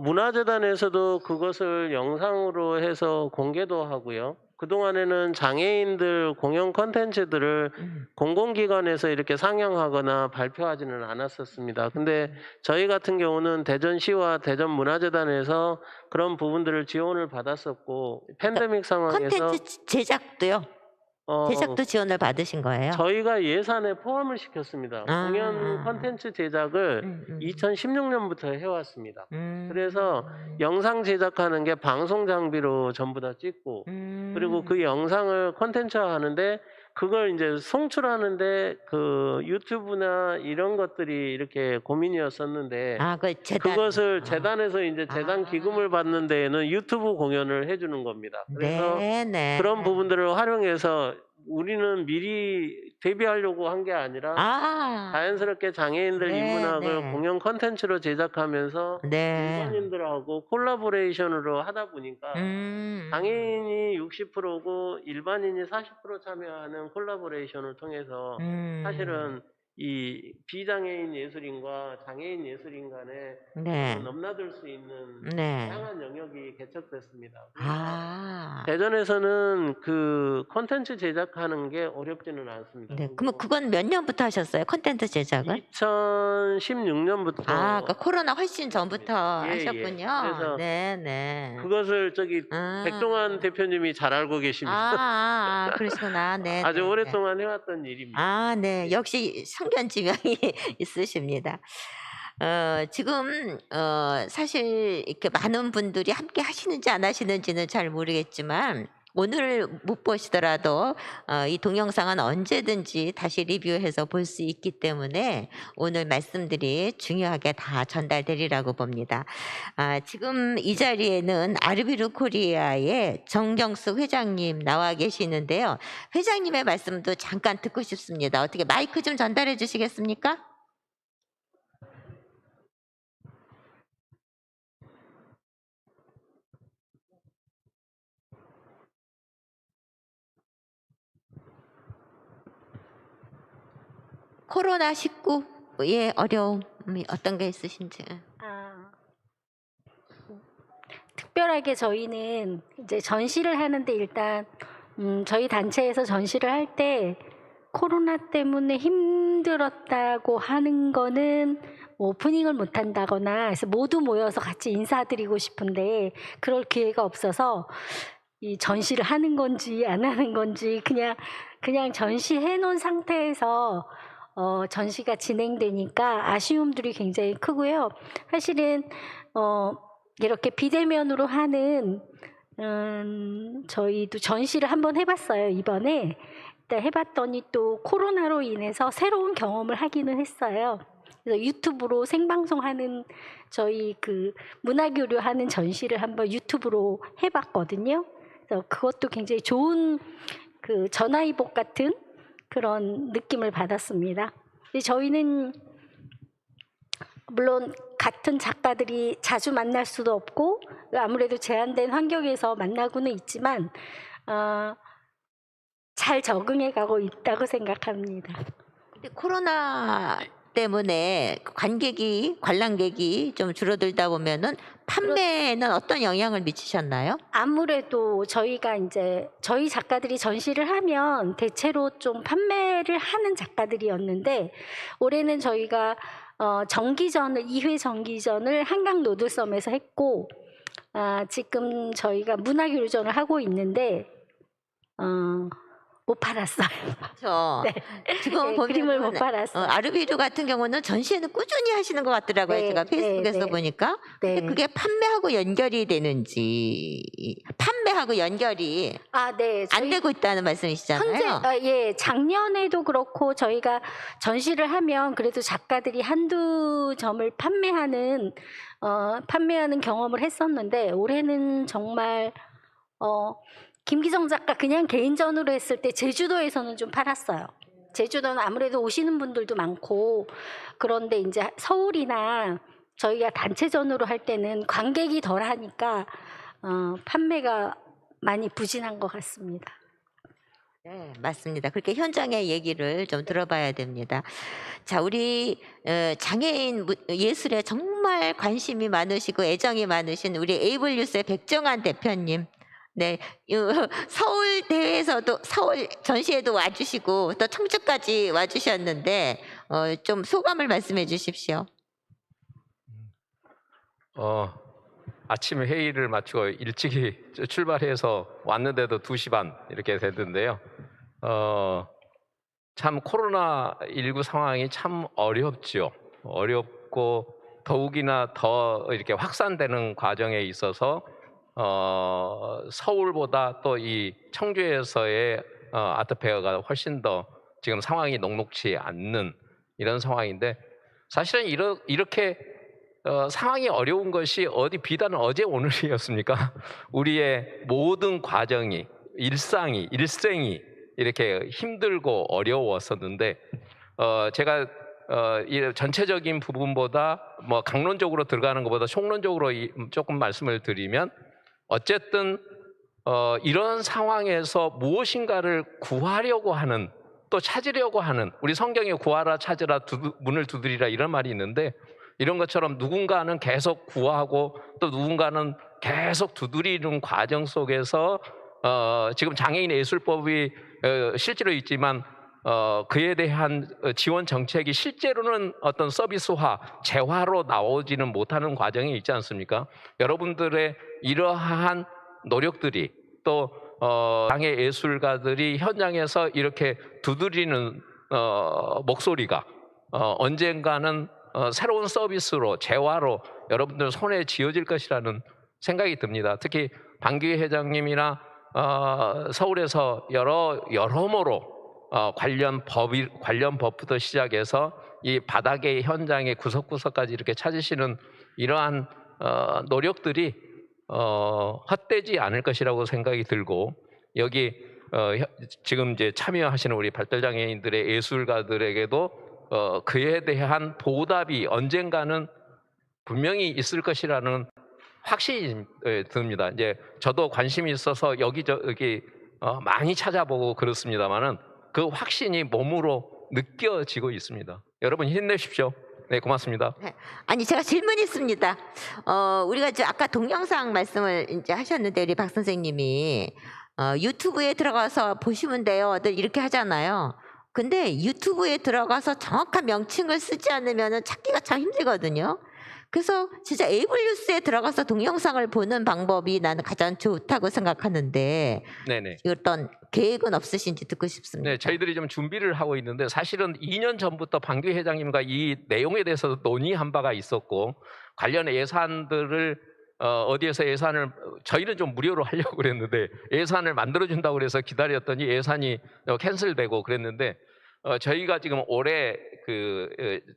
문화재단에서도 그것을 영상으로 해서 공개도 하고요. 그동안에는 장애인들 공연 콘텐츠들을 공공기관에서 이렇게 상영하거나 발표하지는 않았었습니다. 근데 저희 같은 경우는 대전시와 대전문화재단에서 그런 부분들을 지원을 받았었고, 팬데믹 상황에서 콘텐츠 제작도요? 어, 제작도 지원을 받으신 거예요? 저희가 예산에 포함을 시켰습니다. 공연 콘텐츠 제작을 2016년부터 해왔습니다. 그래서 영상 제작하는 게 방송 장비로 전부 다 찍고, 그리고 그 영상을 콘텐츠화 하는데 그걸 이제 송출하는데 그 유튜브나 이런 것들이 이렇게 고민이었었는데, 그 재단. 그것을 재단에서 이제 재단 아. 기금을 받는 데에는 유튜브 공연을 해주는 겁니다. 그래서 네네. 그런 부분들을 활용해서 우리는 미리 데뷔하려고 한 게 아니라 자연스럽게 장애인들 네, 인문학을 네. 공연 콘텐츠로 제작하면서 네. 일반인들하고 콜라보레이션으로 하다 보니까 장애인이 60%고 일반인이 40% 참여하는 콜라보레이션을 통해서 사실은 이 비장애인 예술인과 장애인 예술인 간에 네. 넘나들 수 있는 네. 다양한 영역이 개척됐습니다. 그래서 아. 대전에서는 그 콘텐츠 제작하는 게 어렵지는 않습니다. 네. 그러면 그건 몇 년부터 하셨어요? 콘텐츠 제작을? 2016년부터 그러니까 코로나 훨씬 전부터 예, 예. 하셨군요. 그래서 네네. 그것을 아. 백종환 대표님이 잘 알고 계십니다. 그러시구나. 네. 아주 네, 네. 오랫동안 해왔던 일입니다. 네. 역시 성견지명이 있으십니다. 지금 사실 이렇게 많은 분들이 함께 하시는지 안 하시는지는 잘 모르겠지만, 오늘 못 보시더라도 이 동영상은 언제든지 다시 리뷰해서 볼 수 있기 때문에 오늘 말씀들이 중요하게 다 전달되리라고 봅니다. 지금 이 자리에는 아르비루 코리아의 정경수 회장님 나와 계시는데요. 회장님의 말씀도 잠깐 듣고 싶습니다. 어떻게 마이크 좀 전달해 주시겠습니까? 코로나19의 어려움이 어떤 게 있으신지. 특별하게 저희는 이제 전시를 하는데 일단 저희 단체에서 전시를 할 때 코로나 때문에 힘들었다고 하는 거는 뭐 오프닝을 못 한다거나 해서 모두 모여서 같이 인사드리고 싶은데 그럴 기회가 없어서 이 전시를 하는 건지 안 하는 건지 그냥 전시해 놓은 상태에서 전시가 진행되니까 아쉬움들이 굉장히 크고요. 사실은 이렇게 비대면으로 하는 저희도 전시를 한번 해봤어요. 이번에 해봤더니 또 코로나로 인해서 새로운 경험을 하기는 했어요. 그래서 유튜브로 생방송하는 저희 그 문화교류 하는 전시를 한번 유튜브로 해봤거든요. 그래서 그것도 굉장히 좋은 그 전화위복 같은 그런 느낌을 받았습니다. 저희는 물론 같은 작가들이 자주 만날 수도 없고 아무래도 제한된 환경에서 만나고는 있지만 잘 적응해 가고 있다고 생각합니다. 근데 코로나 때문에 관람객이 좀 줄어들다 보면은 판매에는 어떤 영향을 미치셨나요? 아무래도 저희가 이제 저희 작가들이 전시를 하면 대체로 좀 판매를 하는 작가들이었는데 올해는 저희가 정기전을 2회 정기전을 한강 노들섬에서 했고 지금 저희가 문화교류전을 하고 있는데 못 팔았어요. 그렇죠. 네. 지금 네, 보면 그림을 못 팔았어요. 아르비루 같은 경우는 전시회는 꾸준히 하시는 것 같더라고요. 네, 제가 페이스북에서 네, 네. 보니까. 근데 네. 그게 판매하고 연결이 되는지 판매하고 연결이 네. 안 되고 있다는 말씀이시잖아요. 예, 작년에도 그렇고 저희가 전시를 하면 그래도 작가들이 한두 점을 판매하는 경험을 했었는데 올해는 정말 김기정 작가 그냥 개인전으로 했을 때 제주도에서는 좀 팔았어요. 제주도는 아무래도 오시는 분들도 많고 그런데 이제 서울이나 저희가 단체전으로 할 때는 관객이 덜 하니까 판매가 많이 부진한 것 같습니다. 네, 맞습니다. 그렇게 현장의 얘기를 좀 들어봐야 됩니다. 자, 우리 장애인 예술에 정말 관심이 많으시고 애정이 많으신 우리 에이블뉴스의 백정환 대표님. 네, 서울 대회에서도 서울 전시회도 와주시고 또 청주까지 와주셨는데 좀 소감을 말씀해 주십시오. 아침 회의를 마치고 일찍이 출발해서 왔는데도 2시 반 이렇게 됐는데요. 참 코로나19 상황이 참 어렵죠. 어렵고 더욱이나 더 이렇게 확산되는 과정에 있어서 서울보다 또 이 청주에서의 아트페어가 훨씬 더 지금 상황이 녹록치 않는 이런 상황인데 사실은 이렇게 상황이 어려운 것이 비단 어제 오늘이었습니까? 우리의 모든 과정이 일생이 이렇게 힘들고 어려웠었는데 제가 이 전체적인 부분보다 뭐 강론적으로 들어가는 것보다 총론적으로 조금 말씀을 드리면 어쨌든 이런 상황에서 무엇인가를 구하려고 하는 또 찾으려고 하는 우리 성경에 구하라 찾으라 문을 두드리라 이런 말이 있는데 이런 것처럼 누군가는 계속 구하고 또 누군가는 계속 두드리는 과정 속에서 지금 장애인 예술법이 실제로 있지만 그에 대한 지원 정책이 실제로는 어떤 서비스화, 재화로 나오지는 못하는 과정이 있지 않습니까? 여러분들의 이러한 노력들이 또 장애 예술가들이 현장에서 이렇게 두드리는 목소리가 언젠가는 새로운 서비스로 재화로 여러분들 손에 쥐어질 것이라는 생각이 듭니다. 특히 방규희 회장님이나 서울에서 여러모로 관련 법부터 시작해서 이 바닥의 현장의 구석구석까지 이렇게 찾으시는 이러한 노력들이 헛되지 않을 것이라고 생각이 들고 여기 지금 이제 참여하시는 우리 발달장애인들의 예술가들에게도 그에 대한 보답이 언젠가는 분명히 있을 것이라는 확신이 듭니다. 이제 저도 관심이 있어서 여기저기 많이 찾아보고 그렇습니다만은 그 확신이 몸으로 느껴지고 있습니다. 여러분 힘내십시오. 네, 고맙습니다. 아니 제가 질문이 있습니다. 우리가 이제 아까 동영상 말씀을 이제 하셨는데 우리 박 선생님이 유튜브에 들어가서 보시면 돼요. 늘 이렇게 하잖아요. 근데 유튜브에 들어가서 정확한 명칭을 쓰지 않으면 찾기가 참 힘들거든요. 그래서 진짜 에이블 뉴스에 들어가서 동영상을 보는 방법이 나는 가장 좋다고 생각하는데 네네. 어떤 계획은 없으신지 듣고 싶습니다. 네, 저희들이 좀 준비를 하고 있는데 사실은 2년 전부터 방규 회장님과 이 내용에 대해서 논의한 바가 있었고 관련 예산들을 어디에서 예산을 저희는 좀 무료로 하려고 그랬는데 예산을 만들어준다고 그래서 기다렸더니 예산이 캔슬되고 그랬는데 저희가 지금 올해 그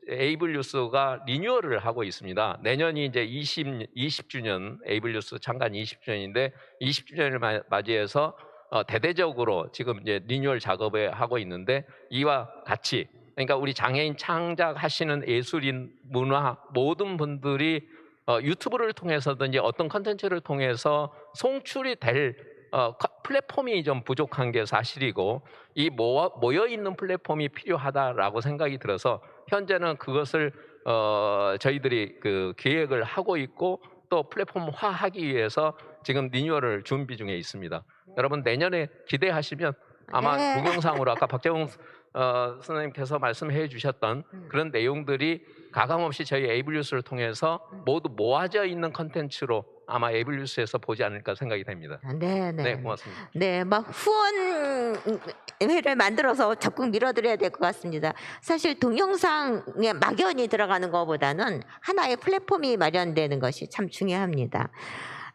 에이블 뉴스가 리뉴얼을 하고 있습니다. 내년이 이제 20주년 에이블 뉴스 창간 20주년인데 20주년을 맞이해서 대대적으로 지금 이제 리뉴얼 작업을 하고 있는데 이와 같이 그러니까 우리 장애인 창작하시는 예술인 문화 모든 분들이 유튜브를 통해서든지 어떤 컨텐츠를 통해서 송출이 될 플랫폼이 좀 부족한 게 사실이고 이 모여 있는 플랫폼이 필요하다라고 생각이 들어서 현재는 그것을 저희들이 그 기획을 하고 있고 또 플랫폼화하기 위해서 지금 리뉴얼을 준비 중에 있습니다. 여러분 내년에 기대하시면 아마 네. 동영상으로 아까 박재홍 선생님께서 말씀해 주셨던 그런 내용들이 가감없이 저희 에이블 뉴스를 통해서 모두 모아져 있는 컨텐츠로 아마 에이블 뉴스에서 보지 않을까 생각이 됩니다. 네, 네, 고맙습니다. 네, 막 후원회를 만들어서 적극 밀어드려야 될 것 같습니다. 사실 동영상에 막연히 들어가는 것보다는 하나의 플랫폼이 마련되는 것이 참 중요합니다.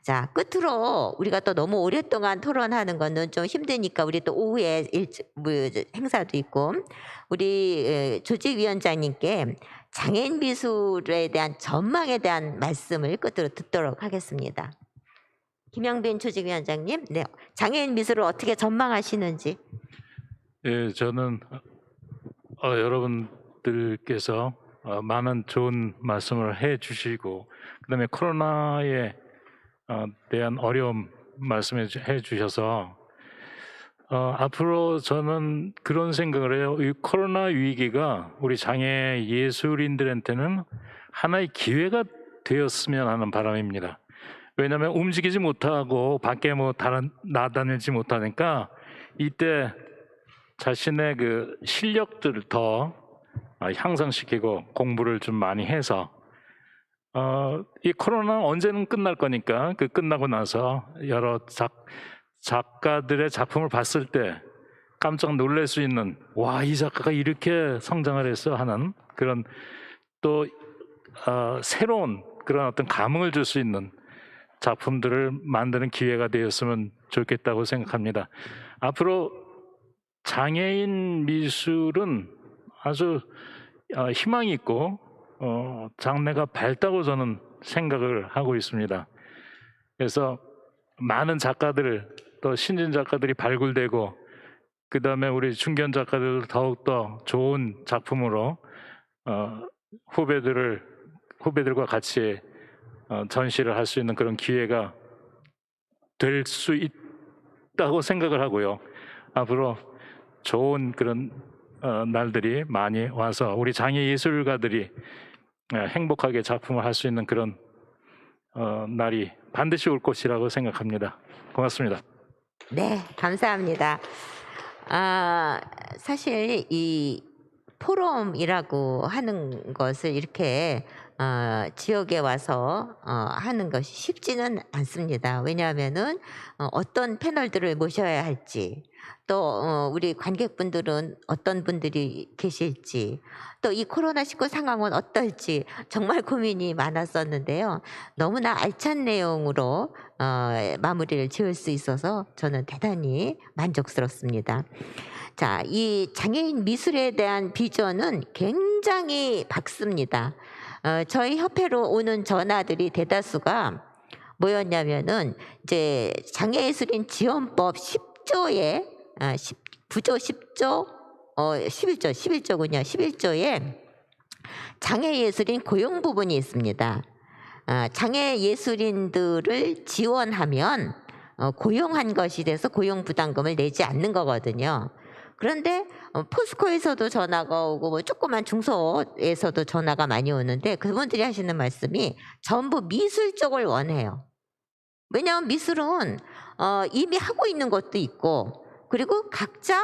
자, 끝으로 우리가 또 너무 오랫동안 토론하는 거는 좀 힘드니까 우리 또 오후에 행사도 있고 우리 조직위원장님께 장애인 미술에 대한 전망에 대한 말씀을 끝으로 듣도록 하겠습니다. 김영빈 조직위원장님, 네, 장애인 미술을 어떻게 전망하시는지. 예, 저는 여러분들께서 많은 좋은 말씀을 해주시고 그다음에 코로나에 대한 어려움 말씀해 주셔서 앞으로 저는 그런 생각을 해요. 이 코로나 위기가 우리 장애 예술인들한테는 하나의 기회가 되었으면 하는 바람입니다. 왜냐하면 움직이지 못하고 밖에 나다니지 못하니까 이때 자신의 그 실력들을 더 향상시키고 공부를 좀 많이 해서 이 코로나는 언제는 끝날 거니까 그 끝나고 나서 여러 작가들의 작품을 봤을 때 깜짝 놀랄 수 있는 와, 이 작가가 이렇게 성장을 했어 하는 그런 또 새로운 그런 어떤 감흥을 줄 수 있는 작품들을 만드는 기회가 되었으면 좋겠다고 생각합니다. 앞으로 장애인 미술은 아주 희망이 있고 장래가 밝다고 저는 생각을 하고 있습니다. 그래서 많은 작가들 또 신진 작가들이 발굴되고 그 다음에 우리 중견 작가들도 더욱더 좋은 작품으로 후배들과 같이 전시를 할 수 있는 그런 기회가 될 수 있다고 생각을 하고요. 앞으로 좋은 그런 날들이 많이 와서 우리 장애 예술가들이 행복하게 작품을 할 수 있는 그런 날이 반드시 올 것이라고 생각합니다. 고맙습니다. 네, 감사합니다. 사실 이 포럼이라고 하는 것을 이렇게 지역에 와서 하는 것이 쉽지는 않습니다. 왜냐하면은 어떤 패널들을 모셔야 할지, 또 우리 관객분들은 어떤 분들이 계실지, 또 이 코로나19 상황은 어떨지 정말 고민이 많았었는데요. 너무나 알찬 내용으로 마무리를 지을 수 있어서 저는 대단히 만족스럽습니다. 자, 이 장애인 미술에 대한 비전은 굉장히 밝습니다. 저희 협회로 오는 전화들이 대다수가 뭐였냐면은 이제 장애예술인 지원법 10조에 9조 10조 11조군요. 11조에 장애예술인 고용 부분이 있습니다. 장애예술인들을 지원하면 고용한 것이 돼서 고용 부담금을 내지 않는 거거든요. 그런데 포스코에서도 전화가 오고 뭐 조그만 중소에서도 전화가 많이 오는데 그분들이 하시는 말씀이 전부 미술 쪽을 원해요. 왜냐하면 미술은 이미 하고 있는 것도 있고 그리고 각자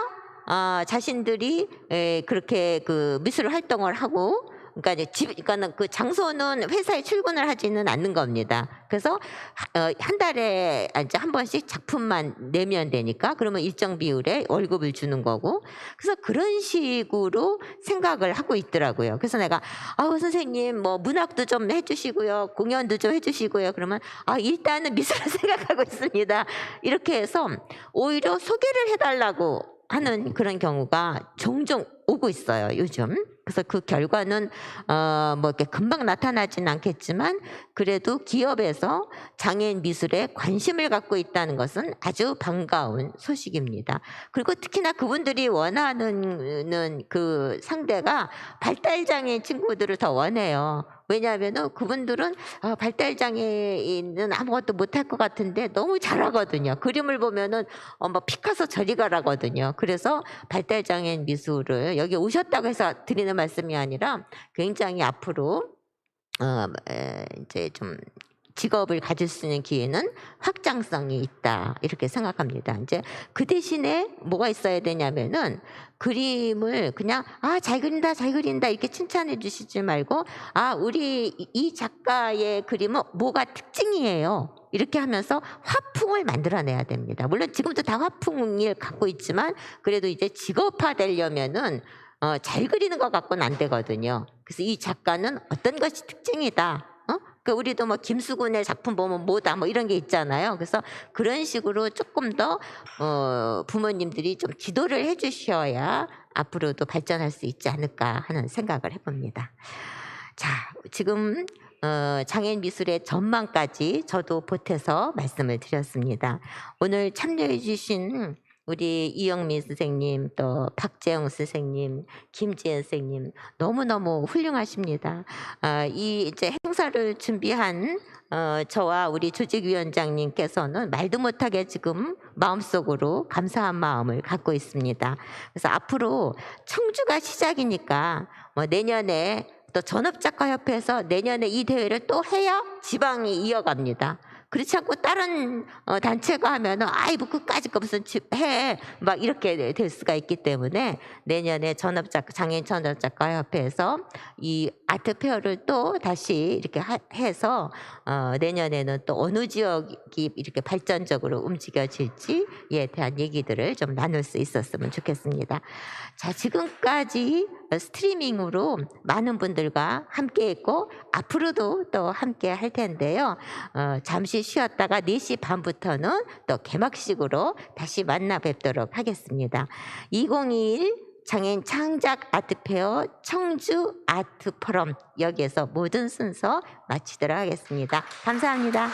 자신들이 그렇게 그 미술 활동을 하고 그러니까 이제 그러니까는 그 장소는 회사에 출근을 하지는 않는 겁니다. 그래서 한 달에 이제 한 번씩 작품만 내면 되니까 그러면 일정 비율의 월급을 주는 거고 그래서 그런 식으로 생각을 하고 있더라고요. 그래서 내가 선생님 뭐 문학도 좀 해주시고요, 공연도 좀 해주시고요. 그러면 일단은 미술을 생각하고 있습니다. 이렇게 해서 오히려 소개를 해달라고 하는 그런 경우가 종종 오고 있어요, 요즘. 그래서 그 결과는 뭐 이렇게 금방 나타나진 않겠지만 그래도 기업에서 장애인 미술에 관심을 갖고 있다는 것은 아주 반가운 소식입니다. 그리고 특히나 그분들이 원하는 그 상대가 발달장애인 친구들을 더 원해요. 왜냐하면 그분들은 발달장애인은 아무것도 못할 것 같은데 너무 잘하거든요. 그림을 보면은 뭐 피카소 저리 가라거든요. 그래서 발달장애인 미술을 여기 오셨다고 해서 드리는 말씀이 아니라 굉장히 앞으로 이제 좀 직업을 가질 수 있는 기회는 확장성이 있다 이렇게 생각합니다. 이제 그 대신에 뭐가 있어야 되냐면은 그림을 그냥 잘 그린다 잘 그린다 이렇게 칭찬해 주시지 말고 우리 이 작가의 그림은 뭐가 특징이에요. 이렇게 하면서 화풍을 만들어내야 됩니다. 물론 지금도 다 화풍을 갖고 있지만 그래도 이제 직업화 되려면은 잘 그리는 것 갖고는 안 되거든요. 그래서 이 작가는 어떤 것이 특징이다. 그러니까 우리도 뭐 김수근의 작품 보면 뭐다 뭐 이런 게 있잖아요. 그래서 그런 식으로 조금 더 부모님들이 좀 지도를 해주셔야 앞으로도 발전할 수 있지 않을까 하는 생각을 해봅니다. 자, 지금 장애인 미술의 전망까지 저도 보태서 말씀을 드렸습니다. 오늘 참여해 주신 우리 이영민 선생님, 또 박재영 선생님, 김지연 선생님 너무너무 훌륭하십니다. 이 이제 행사를 준비한 저와 우리 조직위원장님께서는 말도 못하게 지금 마음속으로 감사한 마음을 갖고 있습니다. 그래서 앞으로 청주가 시작이니까 뭐 내년에 또 전업작가협회에서 내년에 이 대회를 또 해야 지방이 이어갑니다. 그렇지 않고 다른 단체가 하면은 뭐 끝까지 거 무슨 해 막 이렇게 될 수가 있기 때문에 내년에 장애인 전업작가협회에서 이 아트페어를 또 다시 이렇게 해서 내년에는 또 어느 지역이 이렇게 발전적으로 움직여질지에 대한 얘기들을 좀 나눌 수 있었으면 좋겠습니다. 자, 지금까지 스트리밍으로 많은 분들과 함께했고 앞으로도 또 함께 할 텐데요. 잠시 쉬었다가 4시 반부터는 또 개막식으로 다시 만나 뵙도록 하겠습니다. 2021 장애인 창작 아트페어 청주 아트포럼 여기에서 모든 순서 마치도록 하겠습니다. 감사합니다.